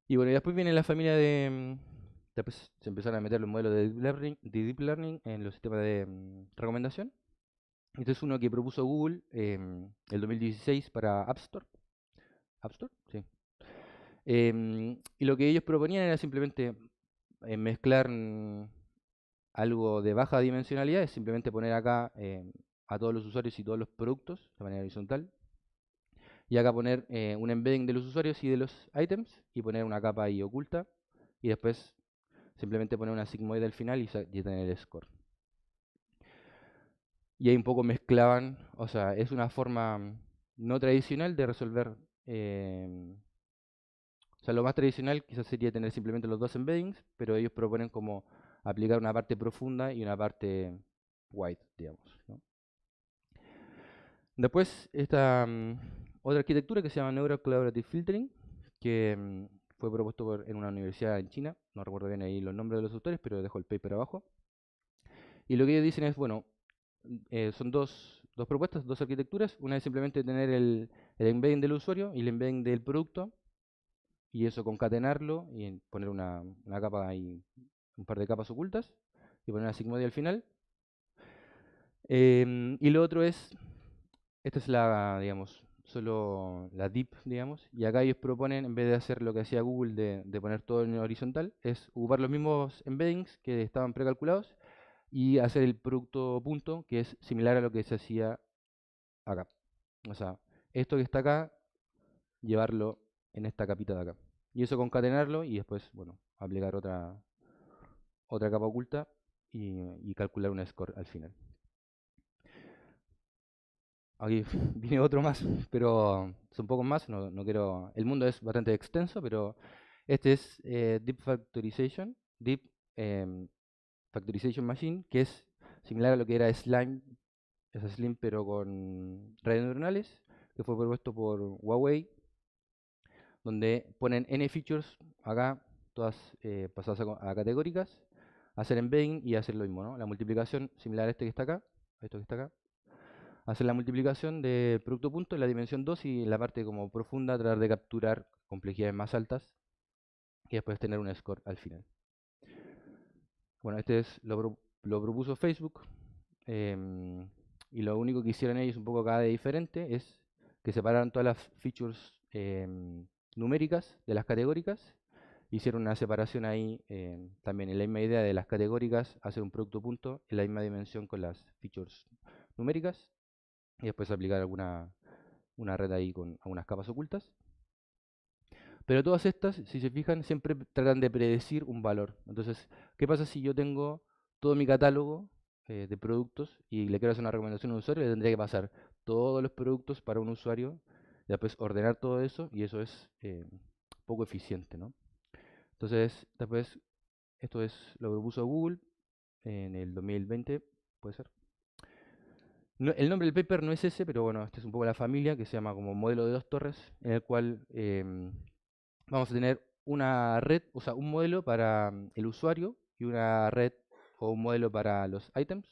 Y bueno, y después viene la familia de... después se empezaron a meter los modelos de deep learning en los sistemas de recomendación. Este es uno que propuso Google el 2016 para App Store. ¿App Store? Sí. Y lo que ellos proponían era simplemente mezclar algo de baja dimensionalidad, es simplemente poner acá a todos los usuarios y todos los productos de manera horizontal. Y acá poner un embedding de los usuarios y de los items y poner una capa ahí oculta. Y después simplemente poner una sigmoid al final y tener el score. Y ahí un poco mezclaban, o sea, es una forma no tradicional de resolver. O sea, lo más tradicional quizás sería tener simplemente los dos embeddings, pero ellos proponen como aplicar una parte profunda y una parte white, digamos, ¿no? Después esta otra arquitectura que se llama Neural Collaborative Filtering, que fue propuesto en una universidad en China, no recuerdo bien ahí los nombres de los autores, pero dejo el paper abajo. Y lo que ellos dicen es, bueno, son dos propuestas, dos arquitecturas. Una es simplemente tener el embedding del usuario y el embedding del producto, y eso concatenarlo y poner una capa ahí, un par de capas ocultas, y poner una sigmoid al final. Y lo otro es, esta es la, digamos, solo la deep, digamos, y acá ellos proponen, en vez de hacer lo que hacía Google de poner todo en horizontal, es ocupar los mismos embeddings que estaban precalculados y hacer el producto punto, que es similar a lo que se hacía acá. O sea, esto que está acá, llevarlo en esta capita de acá. Y eso concatenarlo y después, bueno, aplicar otra capa oculta y calcular un score al final. Aquí viene otro más, pero son pocos más, no quiero... El mundo es bastante extenso, pero este es Deep Factorization, Factorization Machine, que es similar a lo que era Slime, es Slim pero con redes neuronales, que fue propuesto por Huawei, donde ponen n features acá, todas pasadas a categóricas, hacer embedding y hacer lo mismo, ¿no? La multiplicación similar a este que está acá, esto que está acá. Hacer la multiplicación de producto punto en la dimensión 2 y en la parte como profunda tratar de capturar complejidades más altas y después tener un score al final. Bueno, este es lo propuso Facebook y lo único que hicieron ellos un poco acá de diferente es que separaron todas las features numéricas de las categóricas, hicieron una separación ahí también en la misma idea de las categóricas, hacer un producto punto en la misma dimensión con las features numéricas y después aplicar una red ahí con algunas capas ocultas. Pero todas estas, si se fijan, siempre tratan de predecir un valor. Entonces, ¿qué pasa si yo tengo todo mi catálogo de productos y le quiero hacer una recomendación a un usuario? Le tendría que pasar todos los productos para un usuario, y después ordenar todo eso, y eso es poco eficiente, ¿no? Entonces, después, esto es lo que propuso Google en el 2020, puede ser. No, el nombre del paper no es ese, pero bueno, este es un poco la familia, que se llama como modelo de dos torres, en el cual vamos a tener una red, o sea, un modelo para el usuario y una red o un modelo para los items,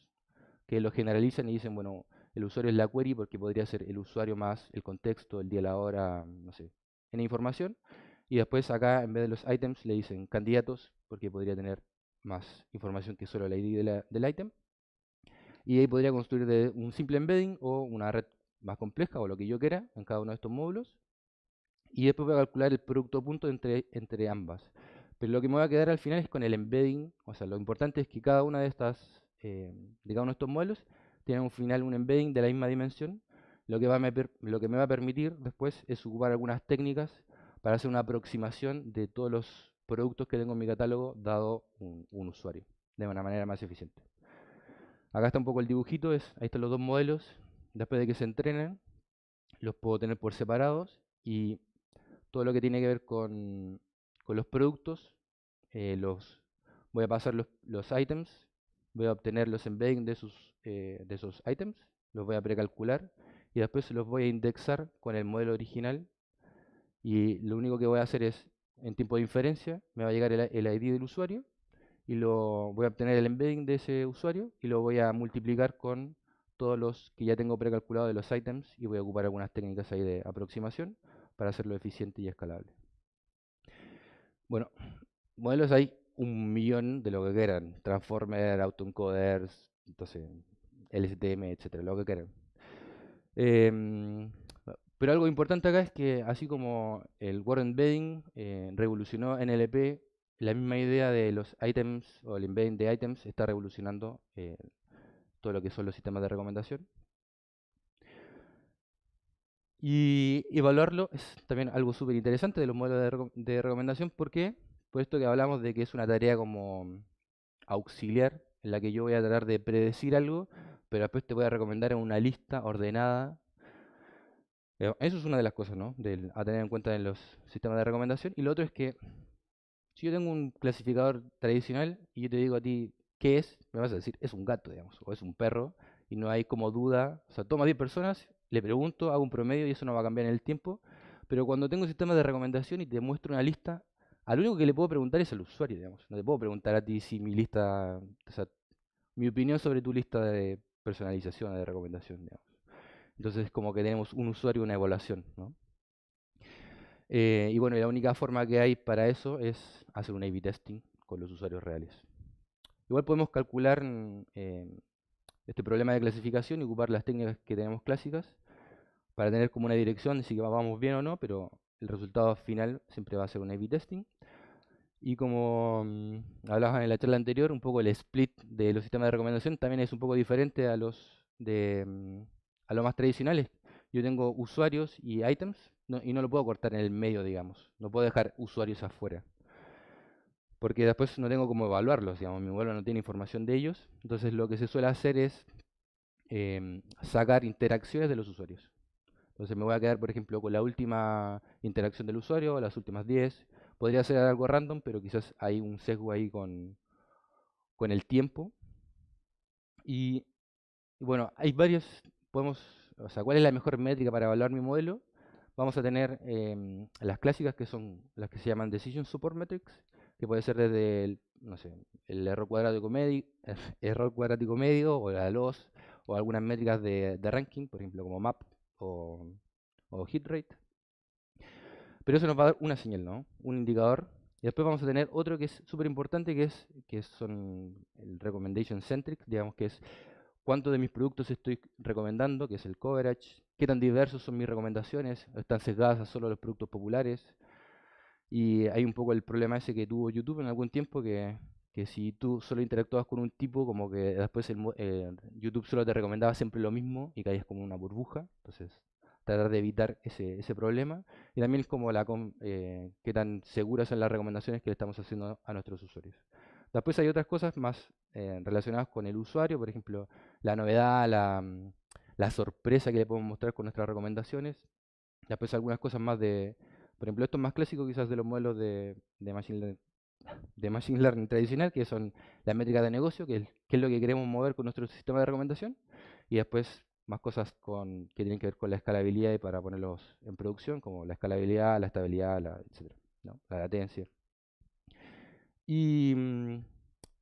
que lo generalizan y dicen, bueno, el usuario es la query porque podría ser el usuario más el contexto, el día, la hora, no sé, en información. Y después acá, en vez de los items, le dicen candidatos porque podría tener más información que solo la ID del item. Y ahí podría construir de un simple embedding o una red más compleja o lo que yo quiera en cada uno de estos módulos. Y después voy a calcular el producto punto entre ambas. Pero lo que me va a quedar al final es con el embedding. O sea, lo importante es que cada una de estas, de cada uno de estos modelos, tiene un final un embedding de la misma dimensión. Lo que me va a permitir después es ocupar algunas técnicas para hacer una aproximación de todos los productos que tengo en mi catálogo dado un usuario, de una manera más eficiente. Acá está un poco el dibujito, ahí están los dos modelos. Después de que se entrenen, los puedo tener por separados y todo lo que tiene que ver con los productos, voy a pasar los items, voy a obtener los embeddings de esos items, los voy a precalcular y después los voy a indexar con el modelo original y lo único que voy a hacer es, en tiempo de inferencia, me va a llegar el ID del usuario y voy a obtener el embedding de ese usuario y lo voy a multiplicar con todos los que ya tengo precalculados de los items y voy a ocupar algunas técnicas ahí de aproximación para hacerlo eficiente y escalable. Bueno, modelos hay un millón de lo que quieran, transformer, autoencoders, entonces LSTM, etcétera, lo que quieran. Pero algo importante acá es que así como el word embedding revolucionó NLP, la misma idea de los items o el embedding de items está revolucionando todo lo que son los sistemas de recomendación. Y evaluarlo es también algo súper interesante de los modelos de recomendación. ¿Por qué? Por esto que hablamos de que es una tarea como auxiliar en la que yo voy a tratar de predecir algo, pero después te voy a recomendar en una lista ordenada. Eso es una de las cosas, ¿no? A tener en cuenta en los sistemas de recomendación. Y lo otro es que si yo tengo un clasificador tradicional y yo te digo a ti qué es, me vas a decir, es un gato, digamos, o es un perro, y no hay como duda. O sea, toma 10 personas, le pregunto, hago un promedio y eso no va a cambiar en el tiempo. Pero cuando tengo un sistema de recomendación y te muestro una lista, al único que le puedo preguntar es al usuario, digamos. No te puedo preguntar a ti si mi lista, o sea, mi opinión sobre tu lista de personalización o de recomendación, digamos. Entonces, como que tenemos un usuario y una evaluación, ¿no? Y bueno, la única forma que hay para eso es hacer un A/B testing con los usuarios reales. Igual podemos calcular este problema de clasificación y ocupar las técnicas que tenemos clásicas para tener como una dirección de si vamos bien o no, pero el resultado final siempre va a ser un A/B testing. Y como hablabas en la charla anterior, un poco el split de los sistemas de recomendación también es un poco diferente a los a los más tradicionales. Yo tengo usuarios y items y no lo puedo cortar en el medio, digamos. No puedo dejar usuarios afuera. Porque después no tengo cómo evaluarlos, digamos. Mi modelo no tiene información de ellos. Entonces lo que se suele hacer es sacar interacciones de los usuarios. Entonces me voy a quedar, por ejemplo, con la última interacción del usuario, las últimas 10. Podría ser algo random, pero quizás hay un sesgo ahí con el tiempo. Y bueno, hay varios, o sea, ¿cuál es la mejor métrica para evaluar mi modelo? Vamos a tener las clásicas que son las que se llaman Decision Support Metrics, que puede ser desde el, no sé, el error cuadrático medio, o la loss, o algunas métricas de ranking, por ejemplo, como map o hit rate. Pero eso nos va a dar una señal, ¿no? Un indicador. Y después vamos a tener otro que es súper importante, que son el recommendation centric, digamos que es cuánto de mis productos estoy recomendando, que es el coverage, qué tan diversos son mis recomendaciones, están sesgadas a solo los productos populares. Y hay un poco el problema ese que tuvo YouTube en algún tiempo, que si tú solo interactuabas con un tipo, como que después YouTube solo te recomendaba siempre lo mismo y caías como una burbuja. Entonces, tratar de evitar ese problema. Y también es como qué tan seguras son las recomendaciones que le estamos haciendo a nuestros usuarios. Después hay otras cosas más relacionadas con el usuario, por ejemplo, la novedad, la sorpresa que le podemos mostrar con nuestras recomendaciones. Después algunas cosas más por ejemplo, esto es más clásico quizás de los modelos de Machine Learning tradicional, que son las métricas de negocio, que es lo que queremos mover con nuestro sistema de recomendación. Y después más cosas que tienen que ver con la escalabilidad y para ponerlos en producción, como la escalabilidad, la estabilidad, etcétera, ¿no? La latencia. Y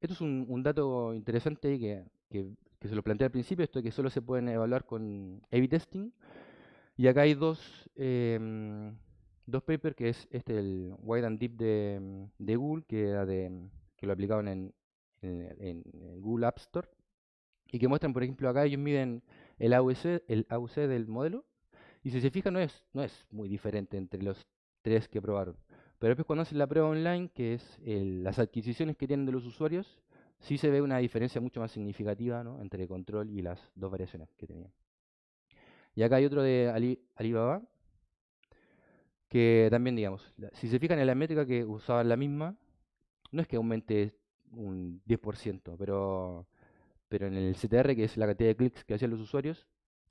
esto es un dato interesante que se lo planteé al principio, esto de que solo se pueden evaluar con A/B testing. Y acá hay dos papers, que es el Wide and Deep de Google, que lo aplicaron en Google App Store, y que muestran, por ejemplo, acá ellos miden el AUC del modelo, y si se fijan no es muy diferente entre los tres que probaron. Pero después cuando hacen la prueba online, que es las adquisiciones que tienen de los usuarios, sí se ve una diferencia mucho más significativa, ¿no?, entre control y las dos variaciones que tenían. Y acá hay otro de Alibaba, que también, digamos, si se fijan en la métrica que usaban la misma, no es que aumente un 10%, pero en el CTR, que es la cantidad de clics que hacían los usuarios,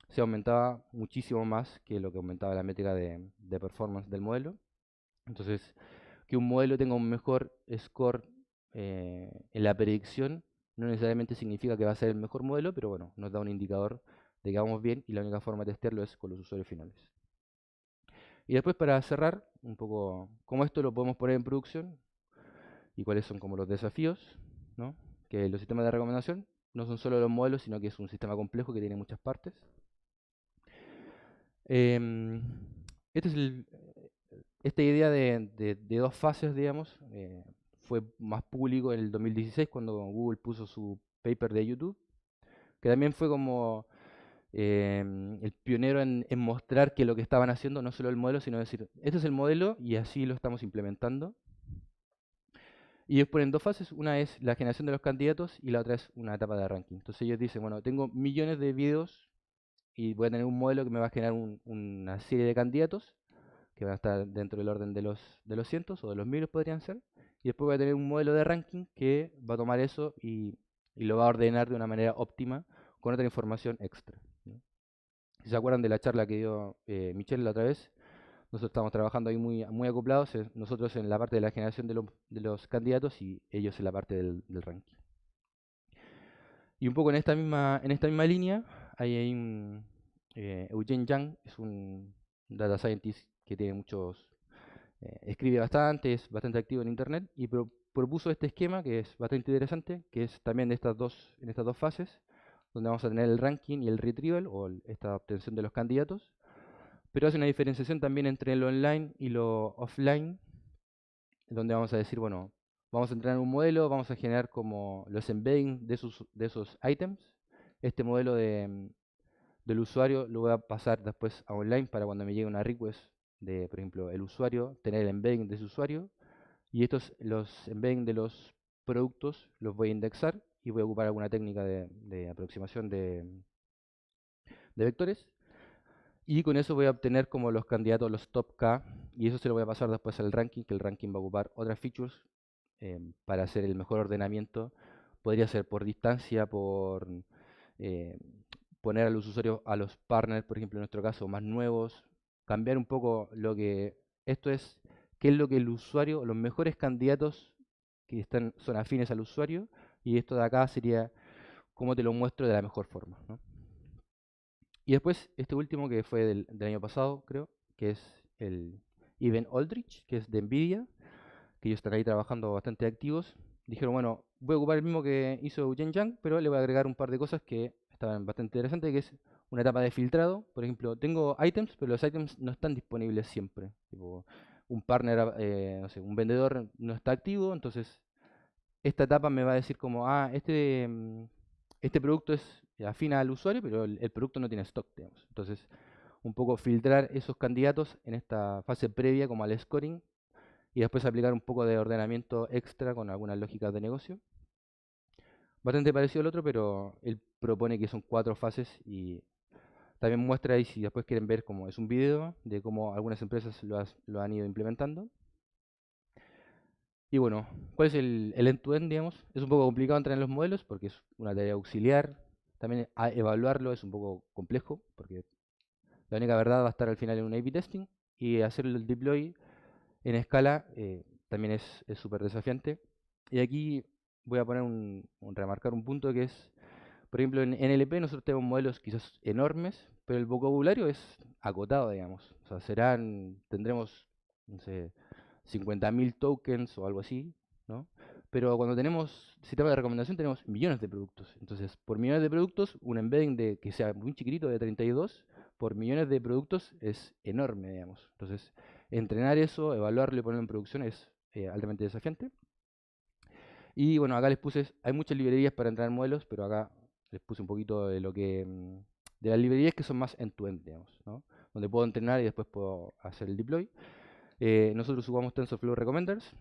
se aumentaba muchísimo más que lo que aumentaba la métrica de performance del modelo. Entonces, que un modelo tenga un mejor score en la predicción no necesariamente significa que va a ser el mejor modelo, pero bueno, nos da un indicador de que vamos bien y la única forma de testearlo es con los usuarios finales. Y después, para cerrar, un poco cómo esto lo podemos poner en producción y cuáles son como los desafíos, ¿no?, que los sistemas de recomendación. no son solo los modelos, sino que es un sistema complejo que tiene muchas partes. Este es esta idea de 2 fases, digamos, fue más público en el 2016 cuando Google puso su paper de YouTube, que también fue como el pionero en mostrar que lo que estaban haciendo no solo el modelo, sino decir, este es el modelo y así lo estamos implementando. Y ellos ponen 2 fases, una es la generación de los candidatos y la otra es una etapa de ranking. Entonces ellos dicen, bueno, tengo millones de videos y voy a tener un modelo que me va a generar una serie de candidatos que van a estar dentro del orden de los cientos o de los miles podrían ser. Y después voy a tener un modelo de ranking que va a tomar eso y lo va a ordenar de una manera óptima con otra información extra, ¿no? Si se acuerdan de la charla que dio Michelle la otra vez, nosotros estamos trabajando ahí muy acoplados, nosotros en la parte de la generación de los candidatos y ellos en la parte del ranking. Y un poco en esta misma línea, hay un Eugene Yang, es un data scientist que tiene muchos, escribe bastante, es bastante activo en internet y propuso este esquema que es bastante interesante, que es también en estas dos fases, donde vamos a tener el ranking y el retrieval, o esta obtención de los candidatos, pero hace una diferenciación también entre lo online y lo offline, donde vamos a decir, bueno, vamos a entrenar un modelo, vamos a generar como los embedding de esos items. Este modelo del usuario lo voy a pasar después a online para cuando me llegue una request de, por ejemplo, el usuario, tener el embedding de ese usuario. Y los embedding de los productos los voy a indexar y voy a ocupar alguna técnica de aproximación de vectores. Y con eso voy a obtener como los candidatos, los top K, y eso se lo voy a pasar después al ranking, que el ranking va a ocupar otras features para hacer el mejor ordenamiento. Podría ser por distancia, por poner a los usuarios, a los partners, por ejemplo, en nuestro caso, más nuevos, cambiar un poco lo que esto es, qué es lo que el usuario, los mejores candidatos que son afines al usuario, y esto de acá sería cómo te lo muestro de la mejor forma, ¿no? Y después, este último que fue del año pasado, creo, que es el Even Aldrich, que es de Nvidia, que ellos están ahí trabajando bastante activos. Dijeron, bueno, voy a ocupar el mismo que hizo Eugene Yang, pero le voy a agregar un par de cosas que estaban bastante interesantes, que es una etapa de filtrado. Por ejemplo, tengo items, pero los items no están disponibles siempre. Tipo, un partner, no sé, un vendedor no está activo, entonces esta etapa me va a decir como, este producto es afín al usuario, pero el producto no tiene stock, digamos. Entonces, un poco filtrar esos candidatos en esta fase previa como al scoring y después aplicar un poco de ordenamiento extra con algunas lógicas de negocio. Bastante parecido al otro, pero él propone que son 4 fases y también muestra ahí, si después quieren ver cómo es un video de cómo algunas empresas lo han ido implementando. Y bueno, ¿cuál es el end-to-end, digamos? Es un poco complicado entrar en los modelos porque es una tarea auxiliar. También evaluarlo es un poco complejo porque la única verdad va a estar al final en un A/B testing y hacer el deploy en escala también es súper desafiante. Y aquí voy a poner remarcar un punto que es, por ejemplo, en NLP nosotros tenemos modelos quizás enormes, pero el vocabulario es acotado, digamos. O sea, tendremos, no sé, 50.000 tokens o algo así, ¿no? Pero cuando tenemos sistema de recomendación tenemos millones de productos. Entonces, por millones de productos, un embedding que sea muy chiquitito de 32, por millones de productos es enorme, digamos. Entonces, entrenar eso, evaluarlo y ponerlo en producción es altamente desafiante. Y bueno, acá les puse, hay muchas librerías para entrenar modelos, pero acá les puse un poquito de de las librerías que son más end-to-end, digamos, ¿no? Donde puedo entrenar y después puedo hacer el deploy. Nosotros usamos TensorFlow Recommenders,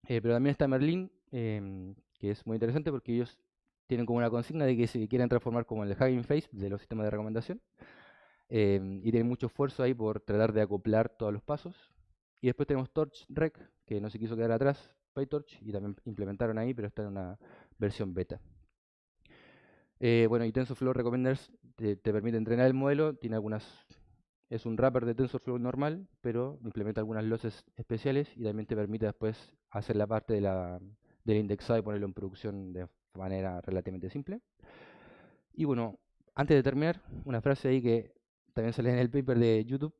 pero también está Merlin, que es muy interesante porque ellos tienen como una consigna de que se quieren transformar como el Hugging Face de los sistemas de recomendación, y tienen mucho esfuerzo ahí por tratar de acoplar todos los pasos. Y después tenemos TorchRec, que no se quiso quedar atrás, PyTorch, y también implementaron ahí, pero está en una versión beta. Bueno, y TensorFlow Recommenders te permite entrenar el modelo, es un wrapper de TensorFlow normal, pero implementa algunas losses especiales y también te permite después hacer la parte del indexado y ponerlo en producción de manera relativamente simple. Y bueno, antes de terminar, una frase ahí que también sale en el paper de YouTube,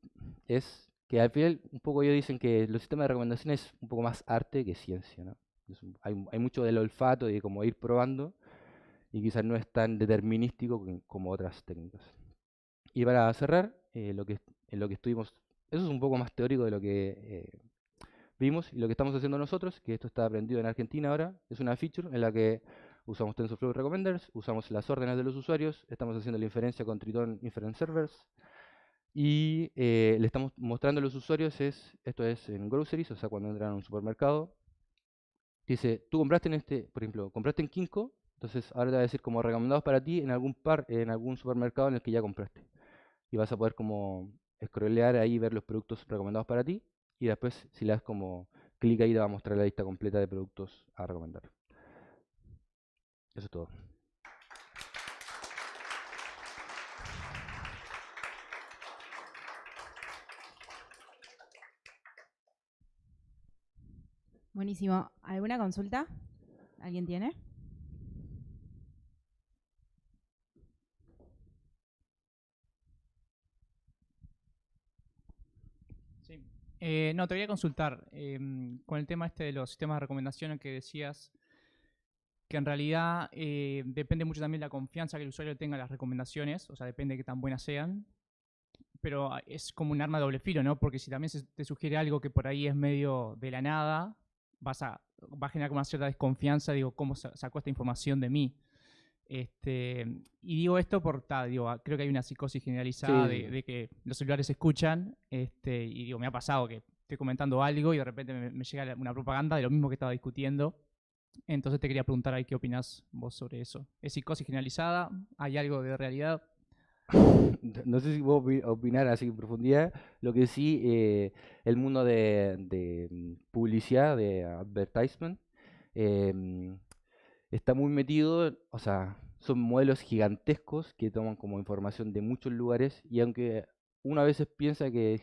es que al final un poco ellos dicen que los sistemas de recomendación es un poco más arte que ciencia, ¿no? Hay mucho del olfato y de como ir probando, y quizás no es tan determinístico como otras técnicas. Y para cerrar, en lo que estuvimos, eso es un poco más teórico de lo que vimos y lo que estamos haciendo nosotros, que esto está aprendido en Argentina ahora, es una feature en la que usamos TensorFlow Recommenders, usamos las órdenes de los usuarios, estamos haciendo la inferencia con Triton Inference Servers y le estamos mostrando a los usuarios, esto es en groceries, o sea, cuando entran a un supermercado, dice, tú compraste por ejemplo, compraste en Kinko, entonces ahora te va a decir como recomendados para ti en algún supermercado en el que ya compraste. Y vas a poder como scrollear ahí, ver los productos recomendados para ti. Y después, si le das como clic ahí, te va a mostrar la lista completa de productos a recomendar. Eso es todo. Buenísimo. ¿Alguna consulta? ¿Alguien tiene? Sí. No, te voy a consultar con el tema este de los sistemas de recomendación que decías que en realidad depende mucho también de la confianza que el usuario tenga en las recomendaciones, o sea, depende de qué tan buenas sean, pero es como un arma de doble filo, ¿no? Porque si también te sugiere algo que por ahí es medio de la nada, va a generar como una cierta desconfianza, digo, ¿cómo sacó esta información de mí? Y digo esto creo que hay una psicosis generalizada Sí. de que los celulares escuchan, y digo, me ha pasado que estoy comentando algo y de repente me llega una propaganda de lo mismo que estaba discutiendo. Entonces te quería preguntar ahí qué opinás vos sobre eso. ¿Es psicosis generalizada? ¿Hay algo de realidad? No sé si vos opinar así en profundidad. Lo que sí, el mundo de publicidad, de advertisement, está muy metido, o sea, son modelos gigantescos que toman como información de muchos lugares y aunque uno a veces piensa que,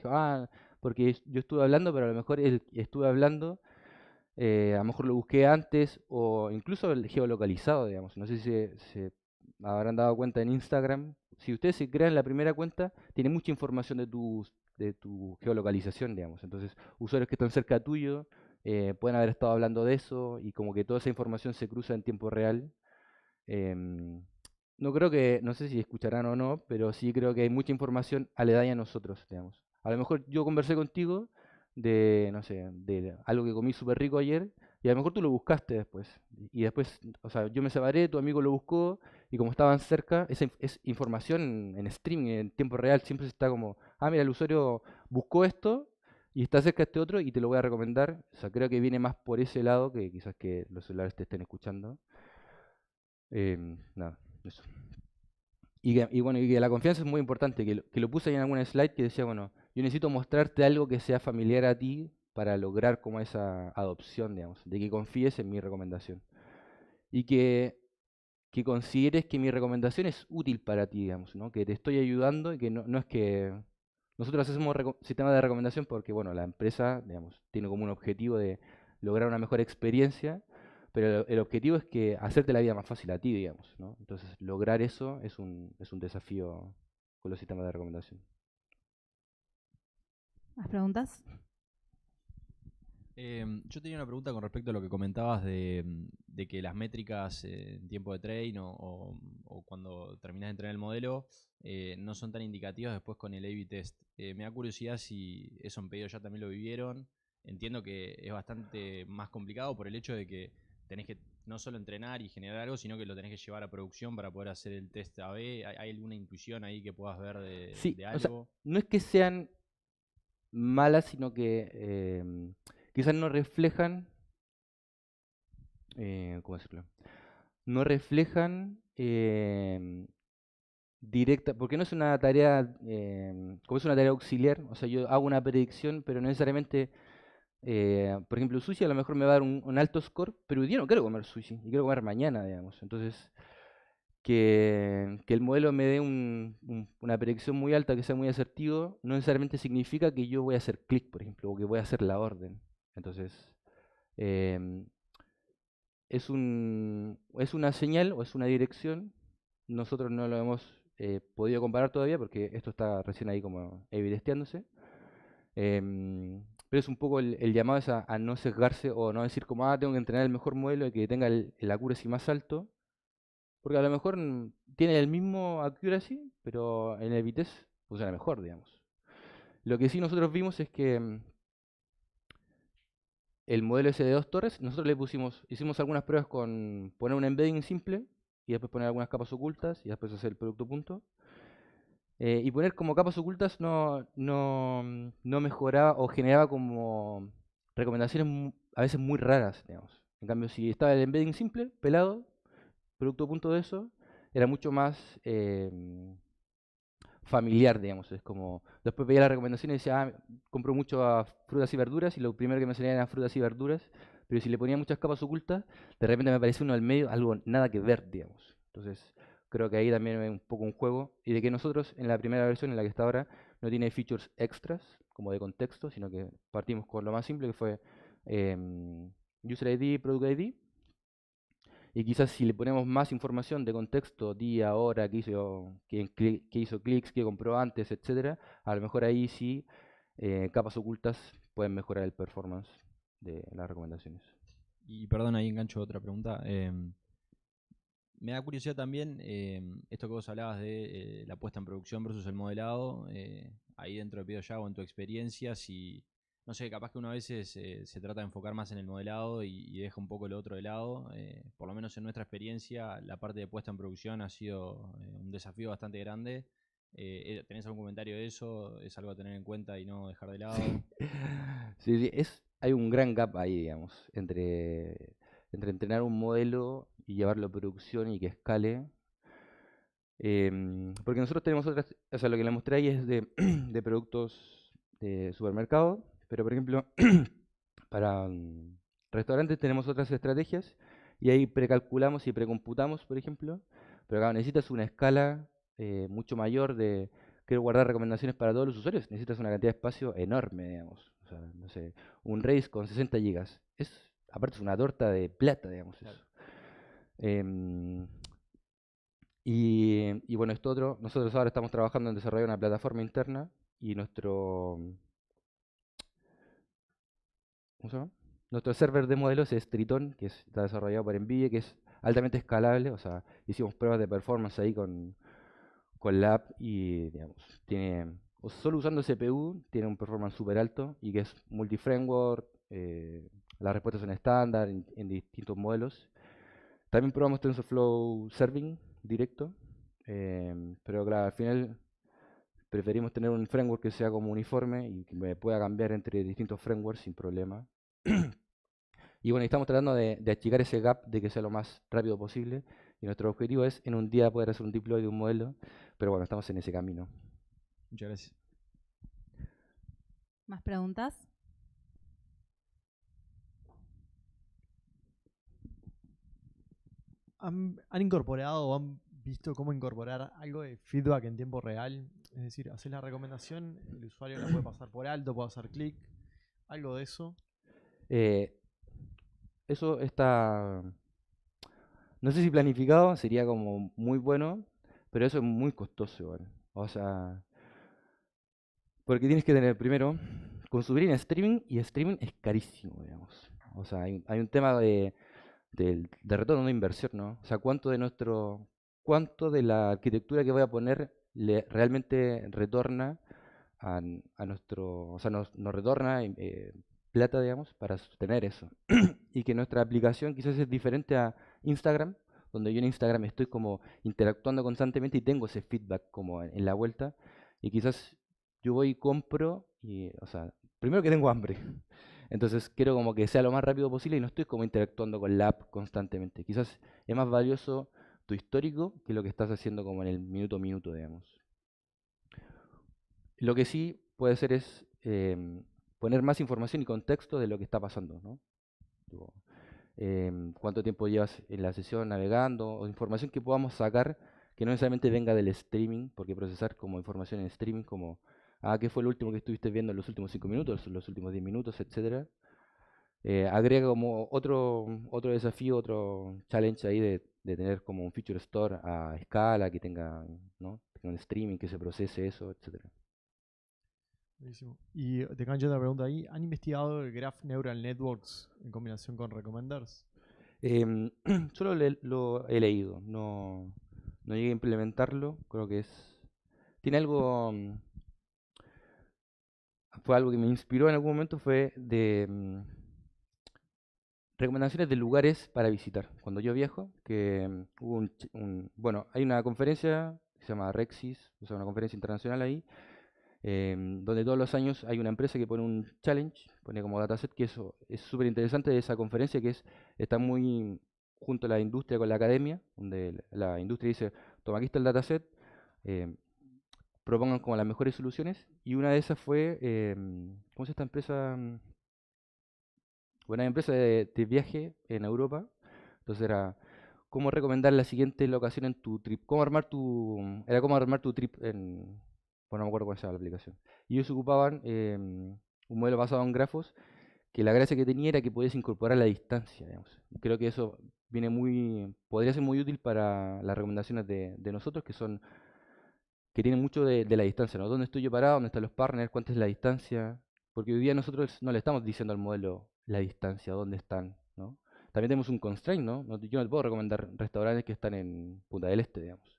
porque yo estuve hablando, pero a lo mejor estuve hablando, a lo mejor lo busqué antes o incluso el geolocalizado, digamos. No sé si se habrán dado cuenta en Instagram. Si ustedes se crean la primera cuenta, tiene mucha información de tu geolocalización, digamos. Entonces, usuarios que están cerca tuyo pueden haber estado hablando de eso y como que toda esa información se cruza en tiempo real. Em, no sé si escucharán o no, pero sí creo que hay mucha información aledaña a nosotros, digamos. A lo mejor yo conversé contigo de, no sé, de algo que comí súper rico ayer y a lo mejor tú lo buscaste después. Y después, o sea, yo me separé, tu amigo lo buscó y como estaban cerca, es información en streaming, en tiempo real, siempre se está como, mira, el usuario buscó esto y está cerca de este otro y te lo voy a recomendar. O sea, creo que viene más por ese lado que quizás que los celulares te estén escuchando. Nada, eso. Y bueno, y que la confianza es muy importante, que lo puse ahí en alguna slide que decía, bueno, yo necesito mostrarte algo que sea familiar a ti para lograr como esa adopción, digamos, de que confíes en mi recomendación. Y que consideres que mi recomendación es útil para ti, digamos, ¿no? Que te estoy ayudando y que no es que... Nosotros hacemos sistemas de recomendación porque, bueno, la empresa, digamos, tiene como un objetivo de lograr una mejor experiencia, pero el objetivo es que hacerte la vida más fácil a ti, digamos, ¿no? Entonces, lograr eso es un desafío con los sistemas de recomendación. ¿Más preguntas? Yo tenía una pregunta con respecto a lo que comentabas de que las métricas en tiempo de train o cuando terminas de entrenar el modelo no son tan indicativas después con el A/B test. Me da curiosidad si eso en pedido ya también lo vivieron. Entiendo que es bastante más complicado por el hecho de que tenés que no solo entrenar y generar algo, sino que lo tenés que llevar a producción para poder hacer el test A/B. ¿Hay alguna intuición ahí que puedas ver Sí, de o sea, algo? no es que sean malas, sino que quizás no reflejan, ¿cómo decirlo? No reflejan directa, porque no es una tarea, como es una tarea auxiliar, o sea, yo hago una predicción, pero no necesariamente, por ejemplo, sushi a lo mejor me va a dar un alto score, pero hoy día no quiero comer sushi, y quiero comer mañana, digamos. Entonces, que el modelo me dé una predicción muy alta, que sea muy asertivo, no necesariamente significa que yo voy a hacer clic, por ejemplo, o que voy a hacer la orden. Entonces, em, es una señal o es una dirección. Nosotros no lo hemos podido comparar todavía porque esto está recién ahí como evidenciándose. Pero es un poco el llamado es a no sesgarse o no decir como, tengo que entrenar el mejor modelo y que tenga el accuracy más alto. Porque a lo mejor tiene el mismo accuracy, pero en el vitesse funciona mejor, digamos. Lo que sí nosotros vimos es que el modelo ese de 2 torres, nosotros hicimos algunas pruebas con poner un embedding simple y después poner algunas capas ocultas y después hacer el producto punto. Y poner como capas ocultas no mejoraba o generaba como recomendaciones a veces muy raras, digamos. En cambio, si estaba el embedding simple, pelado, producto punto de eso, era mucho más familiar, digamos. Es como, después veía las recomendaciones y decía, compro mucho a frutas y verduras y lo primero que me salían eran frutas y verduras, pero si le ponía muchas capas ocultas, de repente me aparecía uno al medio, algo nada que ver, digamos. Entonces, creo que ahí también es un poco un juego, y de que nosotros en la primera versión, en la que está ahora, no tiene features extras, como de contexto, sino que partimos con lo más simple, que fue User ID, Product ID, y quizás si le ponemos más información de contexto, día, hora, qué hizo clics, qué compró antes, etcétera, a lo mejor ahí sí capas ocultas pueden mejorar el performance de las recomendaciones. Y perdón, ahí engancho otra pregunta. Me da curiosidad también esto que vos hablabas de la puesta en producción versus el modelado. Ahí dentro de PedoYago, en tu experiencia, si, no sé, capaz que uno a veces se trata de enfocar más en el modelado y deja un poco el otro de lado. Por lo menos en nuestra experiencia, la parte de puesta en producción ha sido un desafío bastante grande. ¿Tenés algún comentario de eso? ¿Es algo a tener en cuenta y no dejar de lado? Sí, hay un gran gap ahí, digamos, entre entrenar un modelo y llevarlo a producción y que escale. Porque nosotros tenemos otras, o sea, lo que les mostré ahí es de productos de supermercado, pero por ejemplo, para restaurantes tenemos otras estrategias y ahí precalculamos y precomputamos, por ejemplo, pero claro, necesitas una escala mucho mayor de, quiero guardar recomendaciones para todos los usuarios, necesitas una cantidad de espacio enorme, digamos. O sea, no sé, un Race con 60 gigas. Aparte es una torta de plata, digamos. Eso. Y bueno, esto otro, nosotros ahora estamos trabajando en desarrollar una plataforma interna y ¿cómo se llama? Nuestro server de modelos es Triton, que está desarrollado por NVIDIA, que es altamente escalable. O sea, hicimos pruebas de performance ahí con la app y, digamos, solo usando CPU, tiene un performance súper alto y que es multi-framework, las respuestas son estándar en distintos modelos. También probamos TensorFlow Serving directo, pero claro, al final preferimos tener un framework que sea como uniforme y que me pueda cambiar entre distintos frameworks sin problema. Y bueno, estamos tratando de achicar ese gap de que sea lo más rápido posible. Y nuestro objetivo es en un día poder hacer un deploy de un modelo, pero bueno, estamos en ese camino. Muchas gracias. ¿Más preguntas? ¿Han incorporado o han visto cómo incorporar algo de feedback en tiempo real? Es decir, haces la recomendación, el usuario la puede pasar por alto, puede hacer clic, algo de eso. Eso está, no sé si planificado, sería como muy bueno, pero eso es muy costoso igual. O sea, porque tienes que tener primero, consumir en streaming, y streaming es carísimo, digamos. O sea, hay un tema de retorno de inversión, ¿no? O sea, cuánto de la arquitectura que voy a poner realmente retorna a nuestro, o sea, nos retorna plata, digamos, para sostener eso. Y que nuestra aplicación quizás es diferente a Instagram, donde yo en Instagram estoy como interactuando constantemente y tengo ese feedback como en la vuelta, y quizás yo voy y compro, y, o sea, primero que tengo hambre, entonces quiero como que sea lo más rápido posible y no estoy como interactuando con la app constantemente. Quizás es más valioso tu histórico que lo que estás haciendo como en el minuto a minuto, digamos. Lo que sí puede ser es poner más información y contexto de lo que está pasando, ¿no? Tipo, cuánto tiempo llevas en la sesión navegando, o información que podamos sacar que no necesariamente venga del streaming, porque procesar como información en streaming, como, ¿qué fue lo último que estuviste viendo en los últimos 5 minutos, los últimos 10 minutos, etcétera? Agrega como otro desafío, otro challenge ahí de tener como un feature store a escala, que tenga, ¿no? un streaming, que se procese eso, etcétera. Buenísimo. Y te cancho otra pregunta ahí. ¿Han investigado el Graph Neural Networks en combinación con Recommenders? Solo lo he leído, no llegué a implementarlo. Creo que tiene algo, fue algo que me inspiró en algún momento, fue de recomendaciones de lugares para visitar. Cuando yo viajo, que hubo bueno, hay una conferencia que se llama Rexis, o sea, una conferencia internacional ahí, donde todos los años hay una empresa que pone un challenge, pone como dataset, que eso es súper interesante de esa conferencia, que está muy junto a la industria con la academia, donde la industria dice, toma, aquí está el dataset, propongan como las mejores soluciones, y una de esas fue, ¿cómo se llama esta empresa? Bueno, hay empresa de viaje en Europa, entonces era cómo recomendar la siguiente locación en tu trip, era cómo armar tu trip bueno, no me acuerdo cuál se llama la aplicación. Y ellos ocupaban un modelo basado en grafos, que la gracia que tenía era que podías incorporar la distancia, digamos. Creo que eso podría ser muy útil para las recomendaciones de nosotros, que tienen mucho de la distancia, ¿no? ¿Dónde estoy yo parado? ¿Dónde están los partners? ¿Cuánta es la distancia? Porque hoy día nosotros no le estamos diciendo al modelo la distancia, dónde están, ¿no? También tenemos un constraint, ¿no? Yo no te puedo recomendar restaurantes que están en Punta del Este, digamos.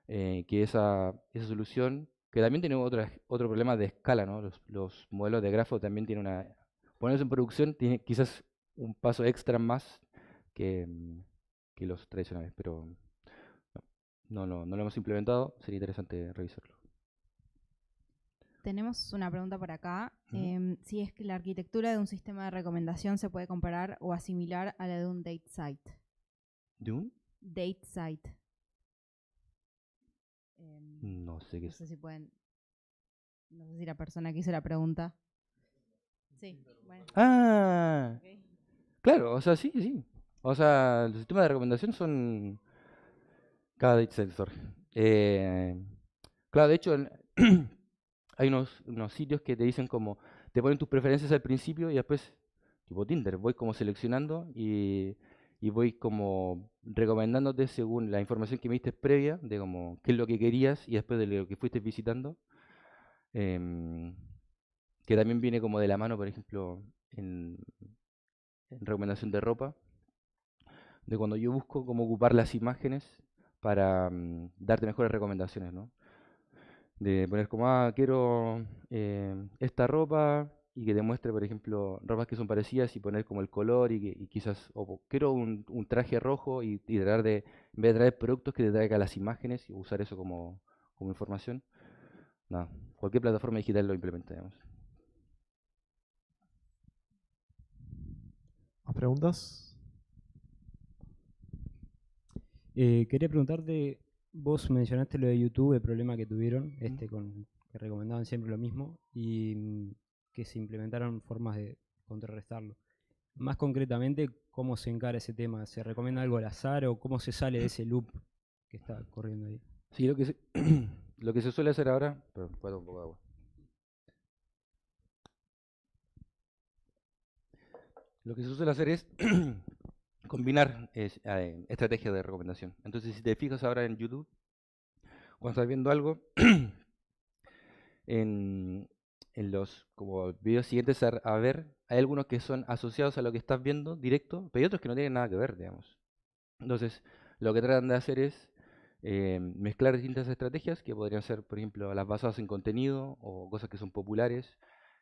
Que esa solución, que también tiene otro problema de escala, ¿no? Los modelos de grafo también tienen ponerse en producción tiene quizás un paso extra más que, que los tradicionales, pero no lo hemos implementado, sería interesante revisarlo. Tenemos una pregunta por acá. Ujú. Si es que la arquitectura de un sistema de recomendación se puede comparar o asimilar a la de un date site. ¿De un? Date site. No sé qué No es. sé si pueden. No sé si la persona que hizo la pregunta. Sí, bueno. Ah, Ok. claro, o sea, sí. O sea, los sistemas de recomendación son cada data sensor. Claro, de hecho, hay unos sitios que te dicen como, te ponen tus preferencias al principio y después, tipo Tinder, voy como seleccionando y voy como recomendándote según la información que me diste previa, de como qué es lo que querías y después de lo que fuiste visitando. em, que también viene como de la mano, por ejemplo, en recomendación de ropa, de cuando yo busco cómo ocupar las imágenes para darte mejores recomendaciones, ¿no? De poner como, quiero esta ropa y que te muestre, por ejemplo, ropas que son parecidas y poner como el color y quizás, quiero un traje rojo y tratar en vez de traer productos, que te traiga las imágenes y usar eso como información. Nada, cualquier plataforma digital lo implementa, digamos. ¿Más preguntas? Quería preguntarte, vos mencionaste lo de YouTube, el problema que tuvieron, que recomendaban siempre lo mismo y que se implementaron formas de contrarrestarlo. Más concretamente, ¿cómo se encara ese tema? ¿Se recomienda algo al azar o cómo se sale de ese loop que está corriendo ahí? Sí, lo que se suele hacer ahora, perdón, puedo un poco de agua. Lo que se suele hacer es combinar estrategias de recomendación. Entonces, si te fijas ahora en YouTube, cuando estás viendo algo, en los como videos siguientes a ver, hay algunos que son asociados a lo que estás viendo directo, pero hay otros que no tienen nada que ver, digamos. Entonces, lo que tratan de hacer es mezclar distintas estrategias que podrían ser, por ejemplo, las basadas en contenido o cosas que son populares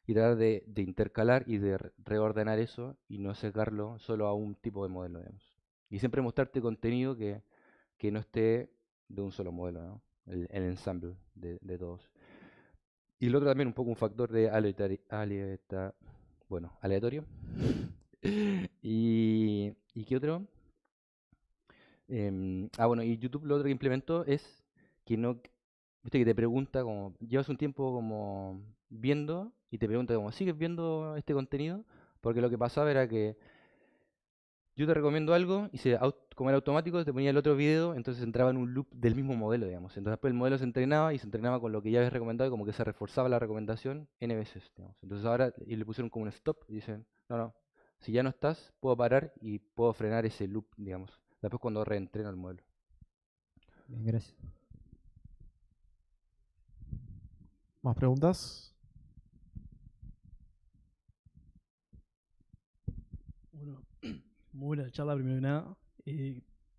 y tratar de intercalar y de reordenar eso y no sesgarlo solo a un tipo de modelo, digamos. Y siempre mostrarte contenido que no esté de un solo modelo, ¿no? El ensamble de todos. Y el otro también un poco un factor de aleatorio. ¿Y qué otro? Bueno, y YouTube lo otro que implementó es que no, viste que te pregunta como, llevas un tiempo como viendo y te pregunta como, ¿sigues viendo este contenido? Porque lo que pasaba era que yo te recomiendo algo y como era automático te ponía el otro video, entonces entraba en un loop del mismo modelo, digamos. Entonces después el modelo se entrenaba y se entrenaba con lo que ya habías recomendado y como que se reforzaba la recomendación N veces, digamos. Entonces ahora y le pusieron como un stop y dicen, no, si ya no estás, puedo parar y puedo frenar ese loop, digamos. Después cuando reentreno el modelo. Bien, gracias. ¿Más preguntas? Bueno, Muy buena charla, primero que nada.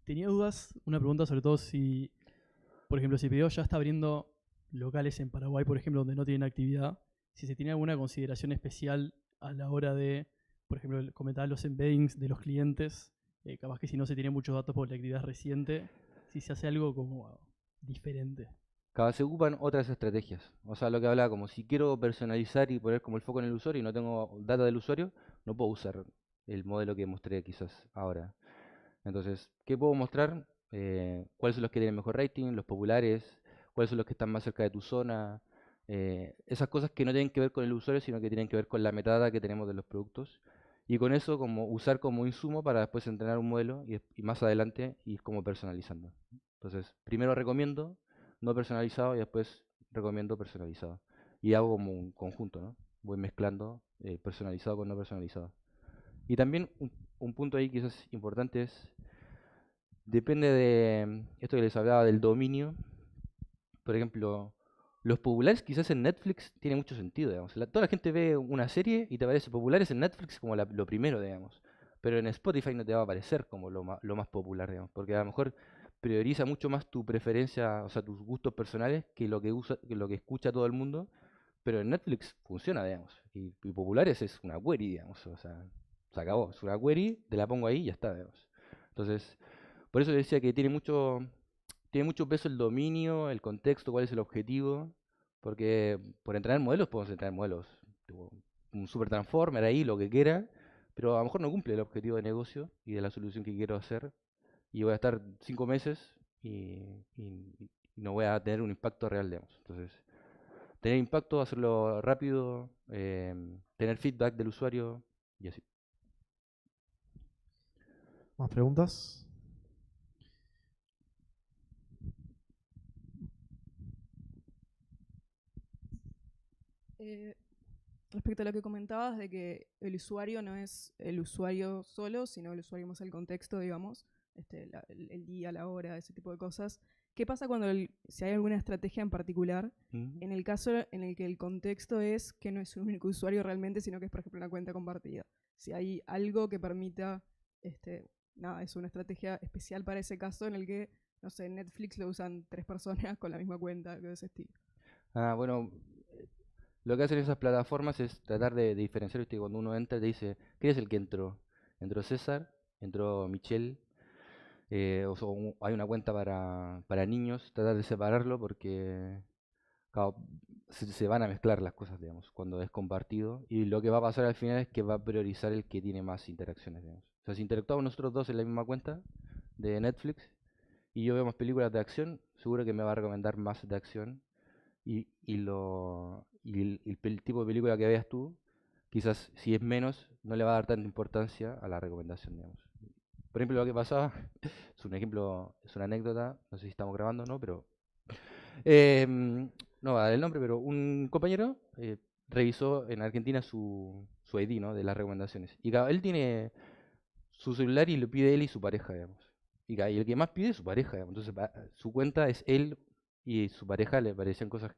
Tenía dudas, una pregunta sobre todo si, por ejemplo, si Pedido ya está abriendo locales en Paraguay, por ejemplo, donde no tienen actividad, si se tiene alguna consideración especial a la hora de, por ejemplo, comentar los embeddings de los clientes, capaz que si no se tiene muchos datos por la actividad reciente, si se hace algo como diferente. Cada se ocupan otras estrategias. O sea, lo que hablaba, como si quiero personalizar y poner como el foco en el usuario y no tengo data del usuario, no puedo usar el modelo que mostré quizás ahora. Entonces, ¿qué puedo mostrar? ¿Cuáles son los que tienen mejor rating? Los populares. ¿Cuáles son los que están más cerca de tu zona? Esas cosas que no tienen que ver con el usuario, sino que tienen que ver con la metadata que tenemos de los productos. Y con eso como usar como insumo para después entrenar un modelo y más adelante ir como personalizando. Entonces, primero recomiendo no personalizado y después recomiendo personalizado. Y hago como un conjunto, ¿no? Voy mezclando personalizado con no personalizado. Y también un punto ahí quizás importante es, depende de esto que les hablaba del dominio. Por ejemplo, los populares quizás en Netflix tiene mucho sentido, digamos. Toda la gente ve una serie y te aparece populares en Netflix como lo primero, digamos. Pero en Spotify no te va a aparecer como lo más popular, digamos. Porque a lo mejor prioriza mucho más tu preferencia, o sea, tus gustos personales que lo que escucha todo el mundo. Pero en Netflix funciona, digamos. Y populares es una query, digamos. O sea, se acabó. Es una query, te la pongo ahí y ya está, digamos. Entonces, por eso decía que tiene mucho peso el dominio, el contexto, cuál es el objetivo. Porque por entrenar modelos podemos entrenar modelos. Tipo, un super transformer ahí, lo que quiera. Pero a lo mejor no cumple el objetivo de negocio y de la solución que quiero hacer. Y voy a estar 5 meses y no voy a tener un impacto real, digamos. Entonces, tener impacto, hacerlo rápido, tener feedback del usuario y así. ¿Más preguntas? Respecto a lo que comentabas de que el usuario no es el usuario solo, sino el usuario más el contexto, digamos, el día, la hora, ese tipo de cosas. ¿Qué pasa cuando si hay alguna estrategia en particular, en el caso en el que el contexto es que no es un único usuario realmente, sino que es, por ejemplo, una cuenta compartida? Si hay algo que permita, nada, es una estrategia especial para ese caso en el que, no sé, Netflix lo usan 3 personas con la misma cuenta, algo de ese estilo. Bueno, lo que hacen esas plataformas es tratar de diferenciar, ¿viste? Cuando uno entra te dice, ¿quién es el que entró? Entró César, entró Michelle, hay una cuenta para niños, tratar de separarlo porque claro, se van a mezclar las cosas, digamos, cuando es compartido. Y lo que va a pasar al final es que va a priorizar el que tiene más interacciones, digamos. O sea, si interactuamos nosotros dos en la misma cuenta de Netflix y yo vemos películas de acción, seguro que me va a recomendar más de acción. El tipo de película que veas tú, quizás si es menos, no le va a dar tanta importancia a la recomendación, digamos. Por ejemplo, lo que pasaba, es un ejemplo, es una anécdota, no sé si estamos grabando o no, pero no va a dar el nombre, pero un compañero revisó en Argentina su ID, ¿no? De las recomendaciones. Y él tiene su celular y lo pide él y su pareja, digamos. Y el que más pide es su pareja, digamos. Entonces su cuenta es él y su pareja le parecían cosas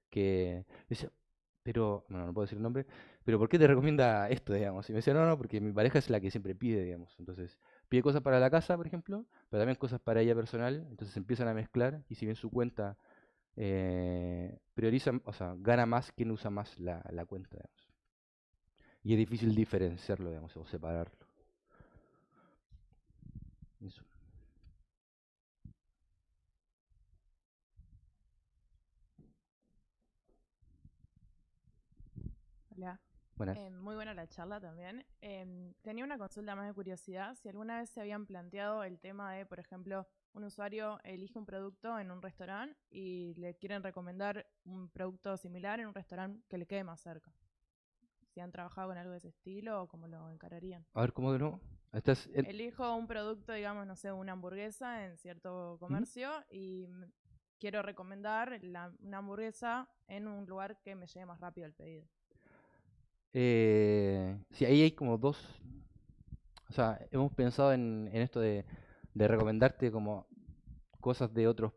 que decía, pero, bueno, no puedo decir el nombre, pero ¿por qué te recomienda esto, digamos? Y me decía, no, porque mi pareja es la que siempre pide, digamos. Entonces, pide cosas para la casa, por ejemplo, pero también cosas para ella personal. Entonces se empiezan a mezclar y si bien su cuenta prioriza, o sea, gana más quien usa más la cuenta, digamos. Y es difícil diferenciarlo, digamos, o separarlo. Eso. Hola. Buenas. Muy buena la charla también. Tenía una consulta más de curiosidad. Si alguna vez se habían planteado el tema de, por ejemplo, un usuario elige un producto en un restaurante y le quieren recomendar un producto similar en un restaurante que le quede más cerca. Si han trabajado con algo de ese estilo o cómo lo encararían. A ver, ¿cómo de nuevo? Elijo un producto, digamos, no sé, una hamburguesa en cierto comercio y quiero recomendar una hamburguesa en un lugar que me llegue más rápido el pedido. Sí, ahí hay como dos. O sea, hemos pensado en esto de recomendarte como cosas de otros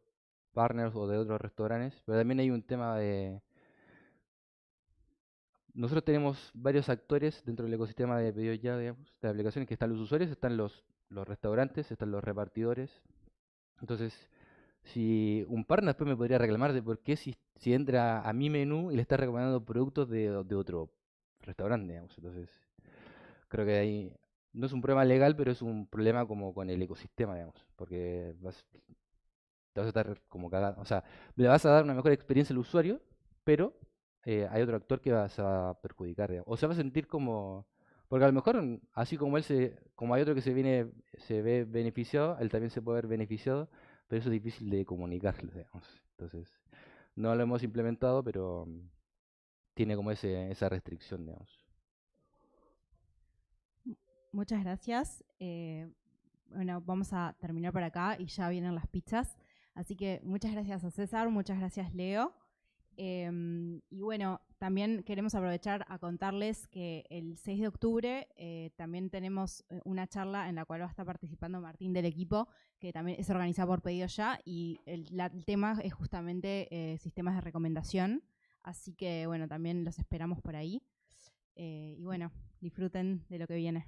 partners o de otros restaurantes, pero también hay un tema nosotros tenemos varios actores dentro del ecosistema de pedidos ya, digamos, de aplicaciones, que están los usuarios, están los restaurantes, están los repartidores. Entonces, si un partner después me podría reclamar de por qué si entra a mi menú y le está recomendando productos de otro restaurante, digamos. Entonces, creo que ahí no es un problema legal, pero es un problema como con el ecosistema, digamos, porque te vas a estar como cagado. O sea, le vas a dar una mejor experiencia al usuario, pero hay otro actor que se va a perjudicar, digamos. O se va a sentir como... Porque a lo mejor, así como como hay otro que se ve beneficiado, él también se puede ver beneficiado, pero eso es difícil de comunicarlo, digamos. Entonces, no lo hemos implementado, pero tiene como esa restricción, digamos. Muchas gracias. Bueno, vamos a terminar por acá y ya vienen las pizzas. Así que muchas gracias a César, muchas gracias Leo. Y bueno, también queremos aprovechar a contarles que el 6 de octubre también tenemos una charla en la cual va a estar participando Martín del equipo, que también es organizada por Pedido Ya, y el tema es justamente sistemas de recomendación. Así que bueno, también los esperamos por ahí. Y bueno, disfruten de lo que viene.